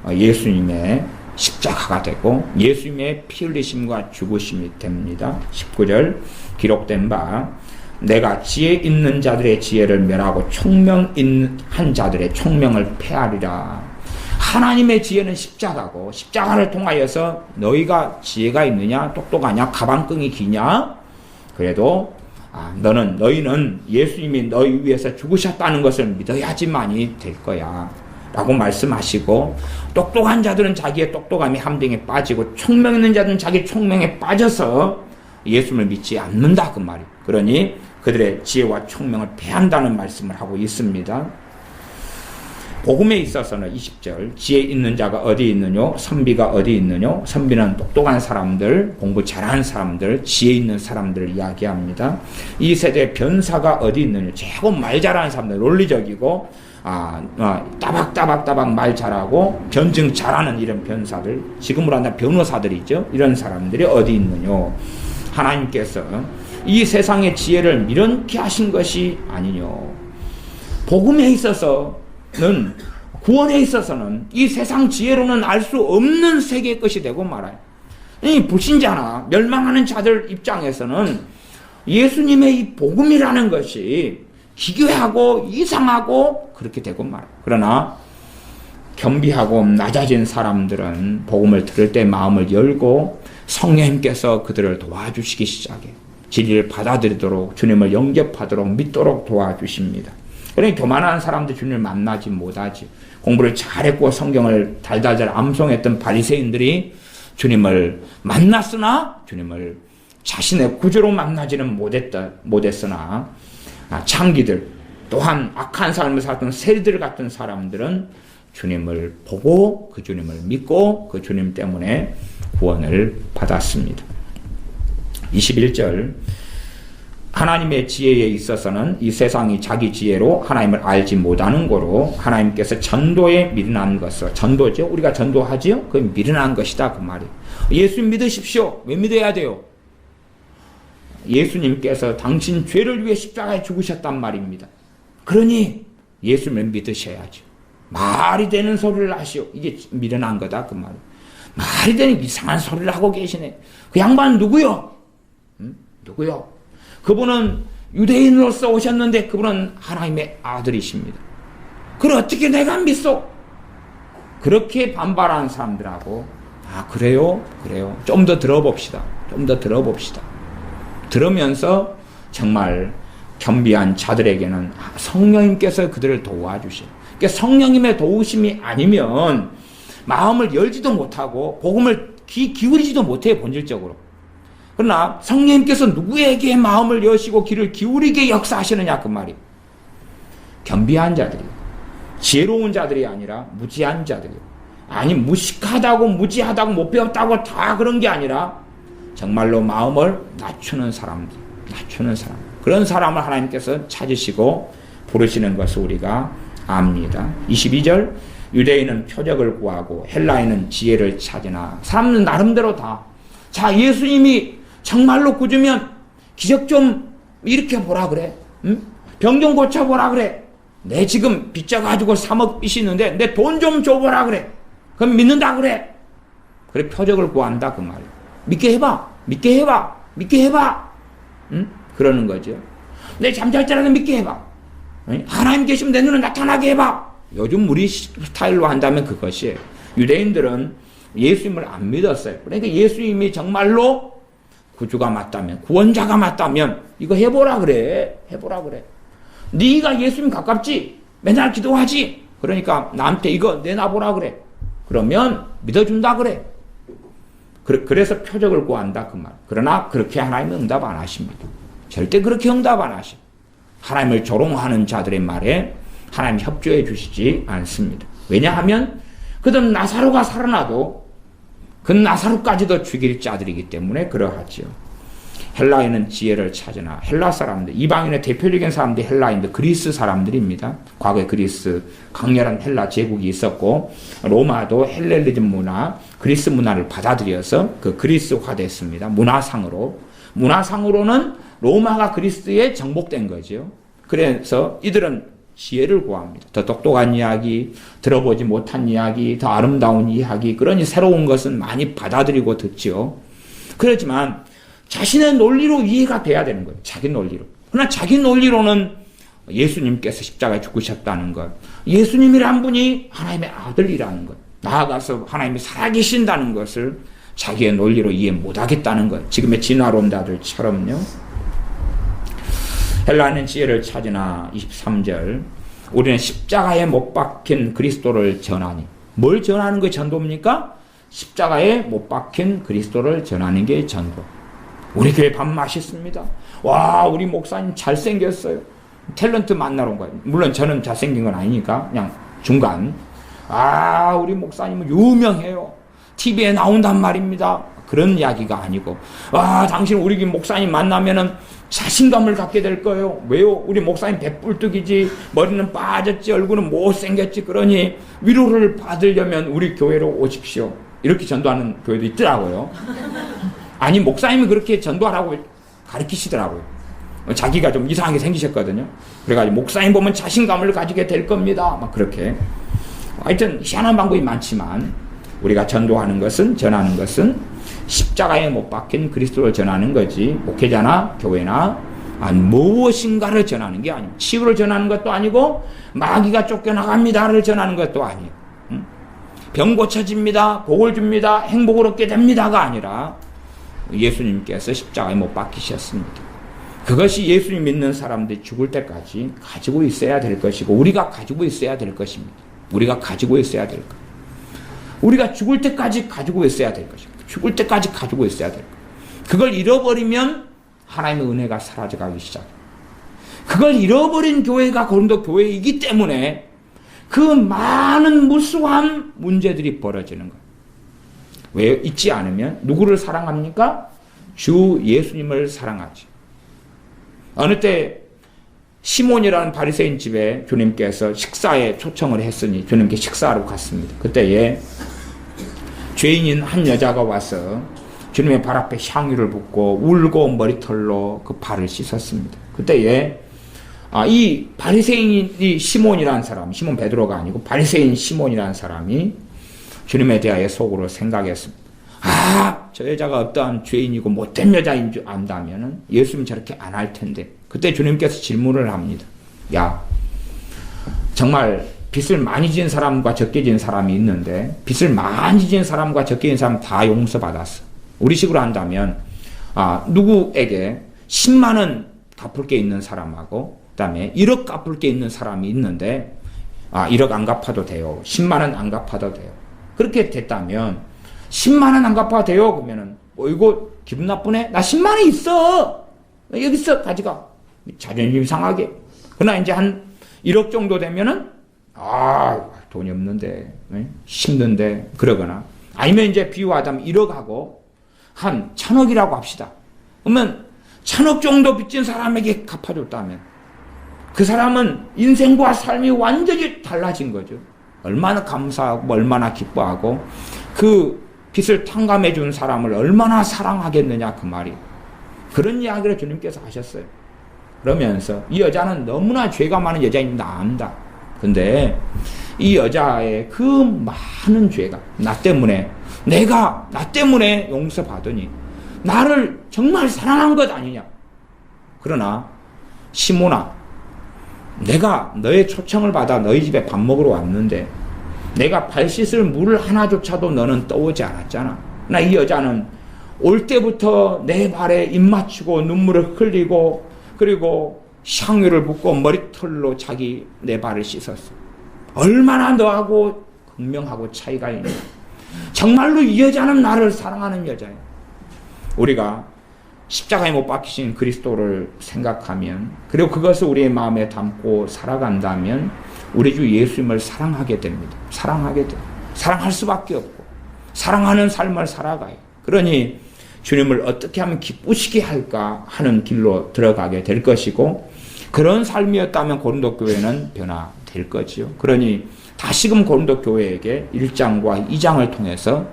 예수님의 십자가가 되고 예수님의 피 흘리심과 죽으심이 됩니다. 19절 기록된 바, 내가 지혜 있는 자들의 지혜를 멸하고 총명한 자들의 총명을 폐하리라. 하나님의 지혜는 십자가고, 십자가를 통하여서 너희가 지혜가 있느냐, 똑똑하냐, 가방끈이 기냐, 그래도 너희는 예수님이 너희 위해서 죽으셨다는 것을 믿어야지만이 될 거야 라고 말씀하시고, 똑똑한 자들은 자기의 똑똑함이 함정에 빠지고 총명 있는 자들은 자기 총명에 빠져서 예수님을 믿지 않는다, 그 말이에요. 그러니 그들의 지혜와 총명을 패한다는 말씀을 하고 있습니다. 복음에 있어서는 20절, 지혜 있는 자가 어디 있느뇨? 선비가 어디 있느뇨? 선비는 똑똑한 사람들, 공부 잘하는 사람들, 지혜 있는 사람들을 이야기합니다. 이 세대의 변사가 어디 있느뇨? 최고 말 잘하는 사람들, 논리적이고 따박따박 말 잘하고 변증 잘하는 이런 변사들, 지금으로 한다면 변호사들이죠. 이런 사람들이 어디 있느뇨? 하나님께서 이 세상의 지혜를 미련케 하신 것이 아니뇨. 복음에 있어서는, 구원에 있어서는 이 세상 지혜로는 알 수 없는 세계의 것이 되고 말아요. 이 불신자나 멸망하는 자들 입장에서는 예수님의 이 복음이라는 것이 기괴하고 이상하고 그렇게 되고 말아요. 그러나 겸비하고 낮아진 사람들은 복음을 들을 때 마음을 열고 성령님께서 그들을 도와주시기 시작해요. 진리를 받아들이도록, 주님을 영접하도록, 믿도록 도와주십니다. 그러니까 교만한 사람들 주님을 만나지 못하지. 공부를 잘했고 성경을 달달달 암송했던 바리새인들이 주님을 만났으나 주님을 자신의 구주로 만나지는 못했으나, 창기들 또한 악한 삶을 살았던 세리들 같은 사람들은 주님을 보고 그 주님을 믿고 그 주님 때문에 구원을 받았습니다. 21절, 하나님의 지혜에 있어서는 이 세상이 자기 지혜로 하나님을 알지 못하는 거로 하나님께서 전도에 미련한 것을, 전도죠, 우리가 전도하지요? 그건 미련한 것이다, 그 말이에요. 예수 믿으십시오. 왜 믿어야 돼요? 예수님께서 당신 죄를 위해 십자가에 죽으셨단 말입니다. 그러니 예수님을 믿으셔야죠. 말이 되는 소리를 하시오. 이게 미련한 거다, 그 말이에요. 말이 되는 이상한 소리를 하고 계시네. 그 양반 누구요? 누구요? 그분은 유대인으로서 오셨는데 그분은 하나님의 아들이십니다. 그걸 어떻게 내가 믿소? 그렇게 반발하는 사람들하고, 그래요? 그래요. 좀 더 들어봅시다. 좀 더 들어봅시다. 들으면서 정말 겸비한 자들에게는 성령님께서 그들을 도와주셔요. 그러니까 성령님의 도우심이 아니면 마음을 열지도 못하고 복음을 기울이지도 못해요, 본질적으로. 그러나 성령님께서 누구에게 마음을 여시고 귀를 기울이게 역사하시느냐, 그 말이. 겸비한 자들이요. 지혜로운 자들이 아니라 무지한 자들이요. 아니, 무식하다고 무지하다고 못 배웠다고 다 그런 게 아니라 정말로 마음을 낮추는 사람들, 낮추는 사람. 그런 사람을 하나님께서 찾으시고 부르시는 것을 우리가 압니다. 22절, 유대인은 표적을 구하고 헬라인은 지혜를 찾으나, 사람은 나름대로 다, 자, 예수님이 정말로 구주면 기적 좀 일으켜보라 그래. 응? 병 좀 고쳐보라 그래. 내 지금 빚져가지고 3억 빚이 있는데 내 돈 좀 줘보라 그래. 그럼 믿는다 그래. 그래 표적을 구한다 그 말이야. 믿게 해봐. 믿게 해봐. 믿게 해봐. 응? 그러는 거죠. 내 잠잘 때라도 믿게 해봐. 응? 하나님 계시면 내 눈에 나타나게 해봐. 요즘 우리 스타일로 한다면 그것이에요. 유대인들은 예수님을 안 믿었어요. 그러니까 예수님이 정말로 구주가 맞다면, 구원자가 맞다면 이거 해보라 그래. 해보라 그래. 네가 예수님 가깝지? 맨날 기도하지? 그러니까 나한테 이거 내놔보라 그래. 그러면 믿어준다 그래. 그래서 표적을 구한다 그 말. 그러나 그렇게 하나님은 응답 안 하십니다. 절대 그렇게 응답 안 하십니다. 하나님을 조롱하는 자들의 말에 하나님 협조해 주시지 않습니다. 왜냐하면 그들은 나사로가 살아나도 그 나사로까지도 죽일 자들이기 때문에 그러하지요. 헬라인은 지혜를 찾으나 헬라 사람들, 이방인의 대표적인 사람들이 헬라인들, 그리스 사람들입니다. 과거에 그리스 강렬한 헬라 제국이 있었고 로마도 헬레니즘 문화, 그리스 문화를 받아들여서 그 그리스화됐습니다. 문화상으로는 로마가 그리스에 정복된 거죠. 그래서 이들은 지혜를 구합니다. 더 똑똑한 이야기, 들어보지 못한 이야기, 더 아름다운 이야기, 그러니 새로운 것은 많이 받아들이고 듣죠. 그렇지만 자신의 논리로 이해가 돼야 되는 거예요. 자기 논리로. 그러나 자기 논리로는 예수님께서 십자가에 죽으셨다는 것, 예수님이란 분이 하나님의 아들이라는 것, 나아가서 하나님이 살아계신다는 것을 자기의 논리로 이해 못하겠다는 것, 지금의 진화론자들처럼요. 헬라는 지혜를 찾으나 23절 우리는 십자가에 못 박힌 그리스도를 전하니. 뭘 전하는 게 전도입니까? 십자가에 못 박힌 그리스도를 전하는 게 전도. 우리 교회 밥 맛있습니다. 와, 우리 목사님 잘생겼어요. 탤런트 만나러 온 거예요. 물론 저는 잘생긴 건 아니니까 그냥 중간. 아, 우리 목사님은 유명해요. TV에 나온단 말입니다. 그런 이야기가 아니고, 와, 당신 우리 목사님 만나면은 자신감을 갖게 될 거예요. 왜요? 우리 목사님 배불뚝이지, 머리는 빠졌지, 얼굴은 못생겼지. 그러니 위로를 받으려면 우리 교회로 오십시오. 이렇게 전도하는 교회도 있더라고요. 아니, 목사님이 그렇게 전도하라고 가르치시더라고요. 자기가 좀 이상하게 생기셨거든요. 그래가지고 목사님 보면 자신감을 가지게 될 겁니다. 막 그렇게. 하여튼 희한한 방법이 많지만 우리가 전도하는 것은, 전하는 것은 십자가에 못 박힌 그리스도를 전하는 거지, 목회자나 교회나 무엇인가를 전하는 게 아니고, 치유를 전하는 것도 아니고, 마귀가 쫓겨나갑니다를 전하는 것도 아니에요. 병 고쳐집니다, 복을 줍니다, 행복을 얻게 됩니다가 아니라 예수님께서 십자가에 못 박히셨습니다. 그것이 예수님 믿는 사람들이 죽을 때까지 가지고 있어야 될 것이고, 우리가 가지고 있어야 될 것입니다. 우리가 가지고 있어야 될 것. 우리가 죽을 때까지 가지고 있어야 될 것입니다. 죽을 때까지 가지고 있어야 될 것. 그걸 잃어버리면 하나님의 은혜가 사라져가기 시작합니다. 그걸 잃어버린 교회가 고린도 교회이기 때문에 그 많은 무수한 문제들이 벌어지는 거예요. 왜 잊지 않으면 누구를 사랑합니까? 주 예수님을 사랑하지. 어느 때 시몬이라는 바리새인 집에 주님께서 식사에 초청을 했으니 주님께 식사하러 갔습니다. 그때에 죄인인 한 여자가 와서 주님의 발 앞에 향유를 붓고 울고 머리털로 그 발을 씻었습니다. 그때에 이 바리새인이 시몬이라는 사람, 시몬 베드로가 아니고 바리새인 시몬이라는 사람이 주님에 대하여 속으로 생각했습니다. 저 여자가 어떠한 죄인이고 못된 여자인 줄 안다면 예수님 저렇게 안 할 텐데. 그때 주님께서 질문을 합니다. 야, 정말 빚을 많이 지은 사람과 적게 지은 사람이 있는데 빚을 많이 지은 사람과 적게 지은 사람 다 용서받았어. 우리식으로 한다면 누구에게 10만 원 갚을 게 있는 사람하고 그 다음에 1억 갚을 게 있는 사람이 있는데 1억 안 갚아도 돼요. 10만 원 안 갚아도 돼요. 그렇게 됐다면 10만 원 안 갚아도 돼요. 그러면은 이거 기분 나쁘네? 나 10만 원 있어. 여기 있어. 가져가. 자존심 상하게. 그러나 이제 한 1억 정도 되면은 돈이 없는데, 힘든데, 그러거나. 아니면 이제 비유하자면 1억하고 한 1,000억이라고 합시다. 그러면 1,000억 정도 빚진 사람에게 갚아줬다면 그 사람은 인생과 삶이 완전히 달라진 거죠. 얼마나 감사하고 얼마나 기뻐하고 그 빚을 탕감해 준 사람을 얼마나 사랑하겠느냐 그 말이. 그런 이야기를 주님께서 하셨어요. 그러면서 이 여자는 너무나 죄가 많은 여자인 나 안다. 근데 이 여자의 그 많은 죄가 나 때문에 용서받으니 나를 정말 사랑한 것 아니냐. 그러나 시몬아, 내가 너의 초청을 받아 너희 집에 밥 먹으러 왔는데 내가 발 씻을 물 하나조차도 너는 떠오지 않았잖아. 나 이 여자는 올 때부터 내 발에 입 맞추고 눈물을 흘리고 그리고 향유를 붓고 머리털로 자기 내 발을 씻었어. 얼마나 너하고 극명하고 차이가 있냐. 정말로 이 여자는 나를 사랑하는 여자야. 우리가 십자가에 못 박히신 그리스도를 생각하면 그리고 그것을 우리의 마음에 담고 살아간다면 우리 주 예수님을 사랑하게 됩니다. 사랑하게 돼. 사랑할 수밖에 없고 사랑하는 삶을 살아가요. 그러니 주님을 어떻게 하면 기쁘시게 할까 하는 길로 들어가게 될 것이고 그런 삶이었다면 고린도 교회는 변화될 거지요. 그러니 다시금 고린도 교회에게 1장과 2장을 통해서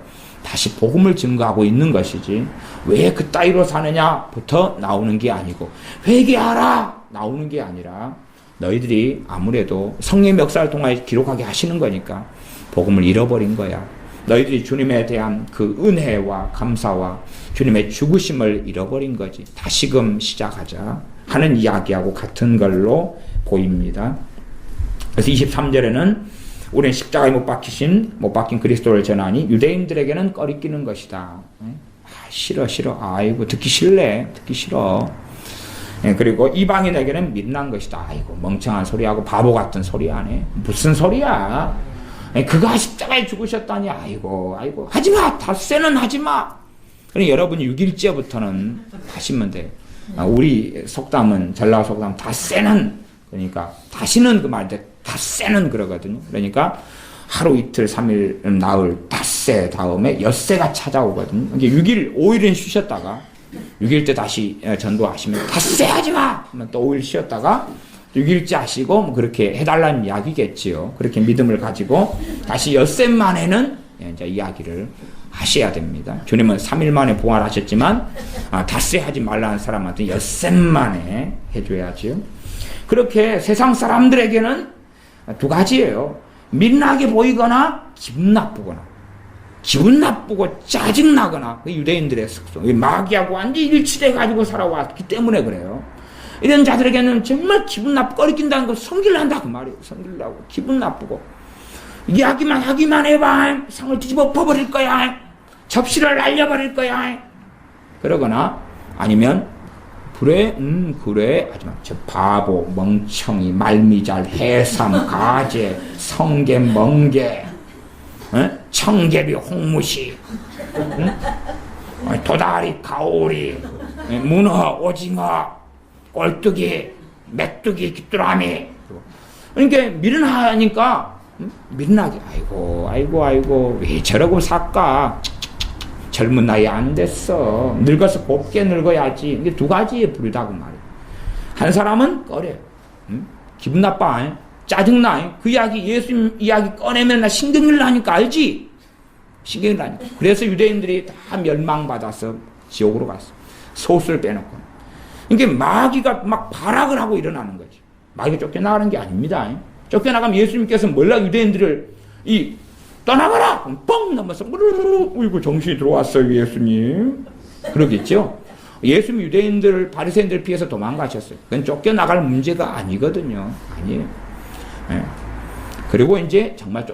다시 복음을 증거하고 있는 것이지 왜 그 따위로 사느냐부터 나오는 게 아니고 회개하라 나오는 게 아니라 너희들이 아무래도 성령의 역사를 통해 기록하게 하시는 거니까 복음을 잃어버린 거야. 너희들이 주님에 대한 그 은혜와 감사와 주님의 죽으심을 잃어버린 거지. 다시금 시작하자 하는 이야기하고 같은 걸로 보입니다. 그래서 23절에는 우리는 십자가에 못 박힌 그리스도를 전하니 유대인들에게는 꺼리끼는 것이다. 싫어. 아이고 듣기 싫네. 듣기 싫어. 그리고 이방인에게는 민난 것이다. 아이고 멍청한 소리하고 바보 같은 소리 하네. 무슨 소리야. 그가 십자가에 죽으셨다니. 아이고 하지마. 닷새는 하지마. 그러니 여러분이 6일째부터는 하시면 돼요. 우리 속담은 전라도 속담 닷새는 그러니까 다시는 그 말인데 닷새는 그러거든요. 그러니까 하루 이틀 3일 나흘 닷새 다음에 엿새가 찾아오거든요. 6일 5일은 쉬셨다가 6일 때 다시 전도하시면 닷새 하지마. 또 5일 쉬었다가 6일째 하시고 뭐 그렇게 해달라는 이야기겠지요. 그렇게 믿음을 가지고 다시 엿새 만에는 이제 이야기를 하셔야 됩니다. 주님은 3일 만에 부활하셨지만 닷새 하지 말라는 사람한테 엿새 만에 해줘야지요. 그렇게 세상 사람들에게는 두 가지예요. 민나게 보이거나 기분 나쁘고 짜증나거나 그 유대인들의 특성. 마귀하고 완전히 일치돼가지고 살아왔기 때문에 그래요. 이런 자들에게는 정말 기분 나쁘고 꺼리낀다는 걸 성질난다 그 말이에요. 성질나고 기분 나쁘고 이야기만 하기만 해봐. 상을 뒤집어 엎어버릴 거야. 접시를 날려버릴 거야. 그러거나 아니면 그래 하지만 저 바보 멍청이 말미잘 해삼 가재 성게 멍게 청개비 홍무시 도다리 가오리 문어 오징어 꼴뚜기 메뚜기 귀뚜라미. 그러니까 미련하니까 미련하게 아이고 왜 저러고 살까. 젊은 나이 안 됐어. 늙어서 곱게 늙어야지. 이게 두 가지의 불이다 그 말이에요. 한 사람은 꺼려요. 기분 나빠. 짜증나. 그 이야기 예수님 이야기 꺼내면 나 신경질 나니까 알지? 신경질 나니까. 그래서 유대인들이 다 멸망받아서 지옥으로 갔어. 소수를 빼놓고. 그러니까 마귀가 막 발악을 하고 일어나는 거지. 마귀가 쫓겨나가는 게 아닙니다. 쫓겨나가면 예수님께서 몰라 유대인들을 떠나가라! 뻥! 넘어서, 우이고 정신이 들어왔어요, 예수님. 그러겠죠? 예수님 유대인들, 바리새인들 피해서 도망가셨어요. 그건 쫓겨나갈 문제가 아니거든요. 아니에요. 네. 그리고 이제 정말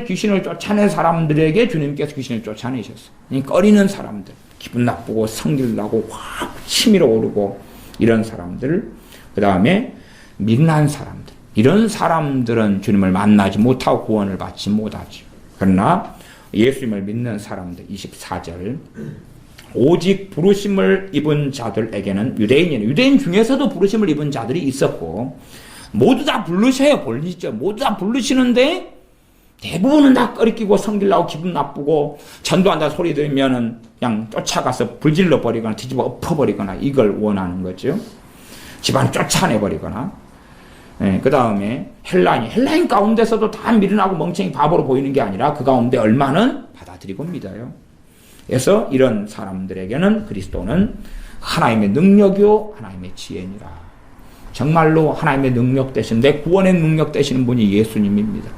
귀신을 쫓아낼 사람들에게 주님께서 귀신을 쫓아내셨어요. 꺼리는 사람들, 기분 나쁘고 성질나고 확 치밀어 오르고 이런 사람들, 그 다음에 민난 사람들. 이런 사람들은 주님을 만나지 못하고 구원을 받지 못하죠. 그러나 예수님을 믿는 사람들 24절 오직 부르심을 입은 자들에게는 유대인 중에서도 부르심을 입은 자들이 있었고 모두 다 부르셔요. 본리죠. 모두 다 부르시는데 대부분은 다 꺼리끼고 성질나고 기분 나쁘고 전도한다 소리 들으면은 그냥 쫓아가서 불질러 버리거나 뒤집어 엎어버리거나 이걸 원하는 거죠. 집안 쫓아내버리거나. 네, 그 다음에 헬라인 가운데서도 다 미련하고 멍청이 바보로 보이는 게 아니라 그 가운데 얼마는 받아들이고 믿어요. 그래서 이런 사람들에게는 그리스도는 하나님의 능력이요 하나님의 지혜니라. 정말로 하나님의 능력 되신, 내 구원의 능력 되시는 분이 예수님입니다.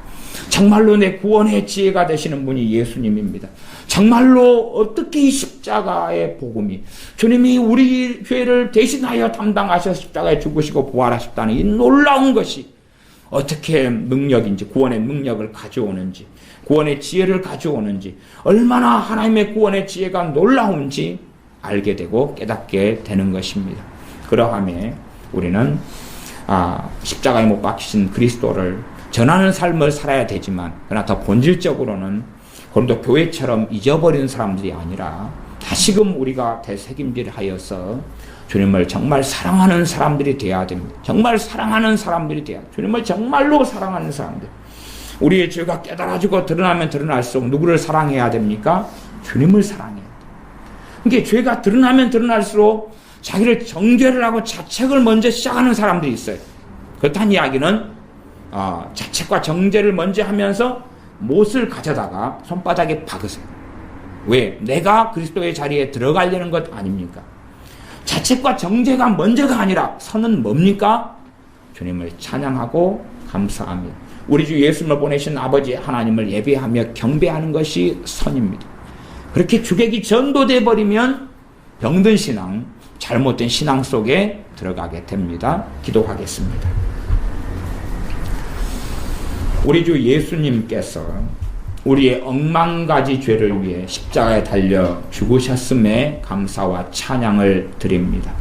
정말로 내 구원의 지혜가 되시는 분이 예수님입니다. 정말로 어떻게 이 십자가의 복음이, 주님이 우리 죄를 대신하여 담당하셔서 십자가에 죽으시고 부활하셨다는 이 놀라운 것이 어떻게 능력인지, 구원의 능력을 가져오는지, 구원의 지혜를 가져오는지, 얼마나 하나님의 구원의 지혜가 놀라운지 알게 되고 깨닫게 되는 것입니다. 그러함에 우리는 십자가에 못 박히신 그리스도를 전하는 삶을 살아야 되지만, 그러나 더 본질적으로는 고린도 교회처럼 잊어버리는 사람들이 아니라 다시금 우리가 되새김질하여서 주님을 정말 사랑하는 사람들이 되어야 됩니다. 정말 사랑하는 사람들이 되어야 됩니다. 주님을 정말로 사랑하는 사람들. 우리의 죄가 깨달아지고 드러나면 드러날수록 누구를 사랑해야 됩니까? 주님을 사랑해야 됩니다. 그러니까 죄가 드러나면 드러날수록 자기를 정죄를 하고 자책을 먼저 시작하는 사람들이 있어요. 그렇다는 이야기는 자책과 정죄를 먼저 하면서 못을 가져다가 손바닥에 박으세요. 왜? 내가 그리스도의 자리에 들어가려는 것 아닙니까? 자책과 정죄가 먼저가 아니라 선은 뭡니까? 주님을 찬양하고 감사합니다. 우리 주 예수님을 보내신 아버지 하나님을 예배하며 경배하는 것이 선입니다. 그렇게 주객이 전도돼 버리면 병든 신앙, 잘못된 신앙 속에 들어가게 됩니다. 기도하겠습니다. 우리 주 예수님께서 우리의 억만가지 죄를 위해 십자가에 달려 죽으셨음에 감사와 찬양을 드립니다.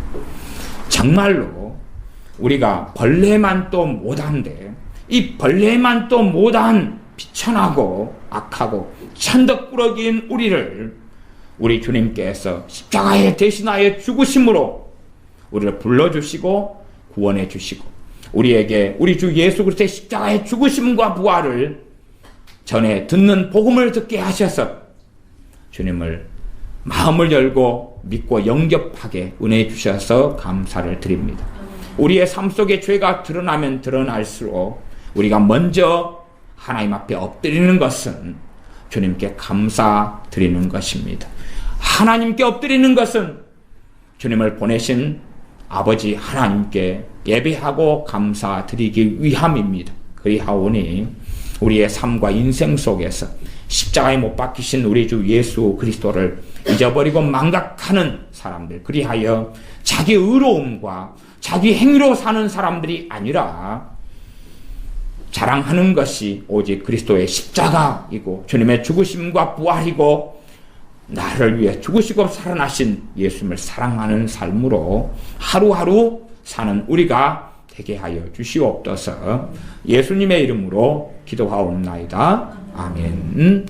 정말로 우리가 벌레만 또 못한데, 이 벌레만 또 못한 비천하고 악하고 천덕꾸러기인 우리를 우리 주님께서 십자가에 대신하여 죽으심으로 우리를 불러주시고 구원해 주시고, 우리에게 우리 주 예수 그리스도의 십자가의 죽으심과 부활을 전에 듣는 복음을 듣게 하셔서 주님을 마음을 열고 믿고 영접하게 은혜 주셔서 감사를 드립니다. 우리의 삶 속에 죄가 드러나면 드러날수록 우리가 먼저 하나님 앞에 엎드리는 것은 주님께 감사드리는 것입니다. 하나님께 엎드리는 것은 주님을 보내신 아버지 하나님께 예배하고 감사드리기 위함입니다. 그리하오니 우리의 삶과 인생 속에서 십자가에 못 박히신 우리 주 예수 그리스도를 잊어버리고 망각하는 사람들, 그리하여 자기 의로움과 자기 행위로 사는 사람들이 아니라 자랑하는 것이 오직 그리스도의 십자가이고 주님의 죽으심과 부활이고 나를 위해 죽으시고 살아나신 예수님을 사랑하는 삶으로 하루하루 사는 우리가 되게 하여 주시옵소서. 예수님의 이름으로 기도하옵나이다. 아멘.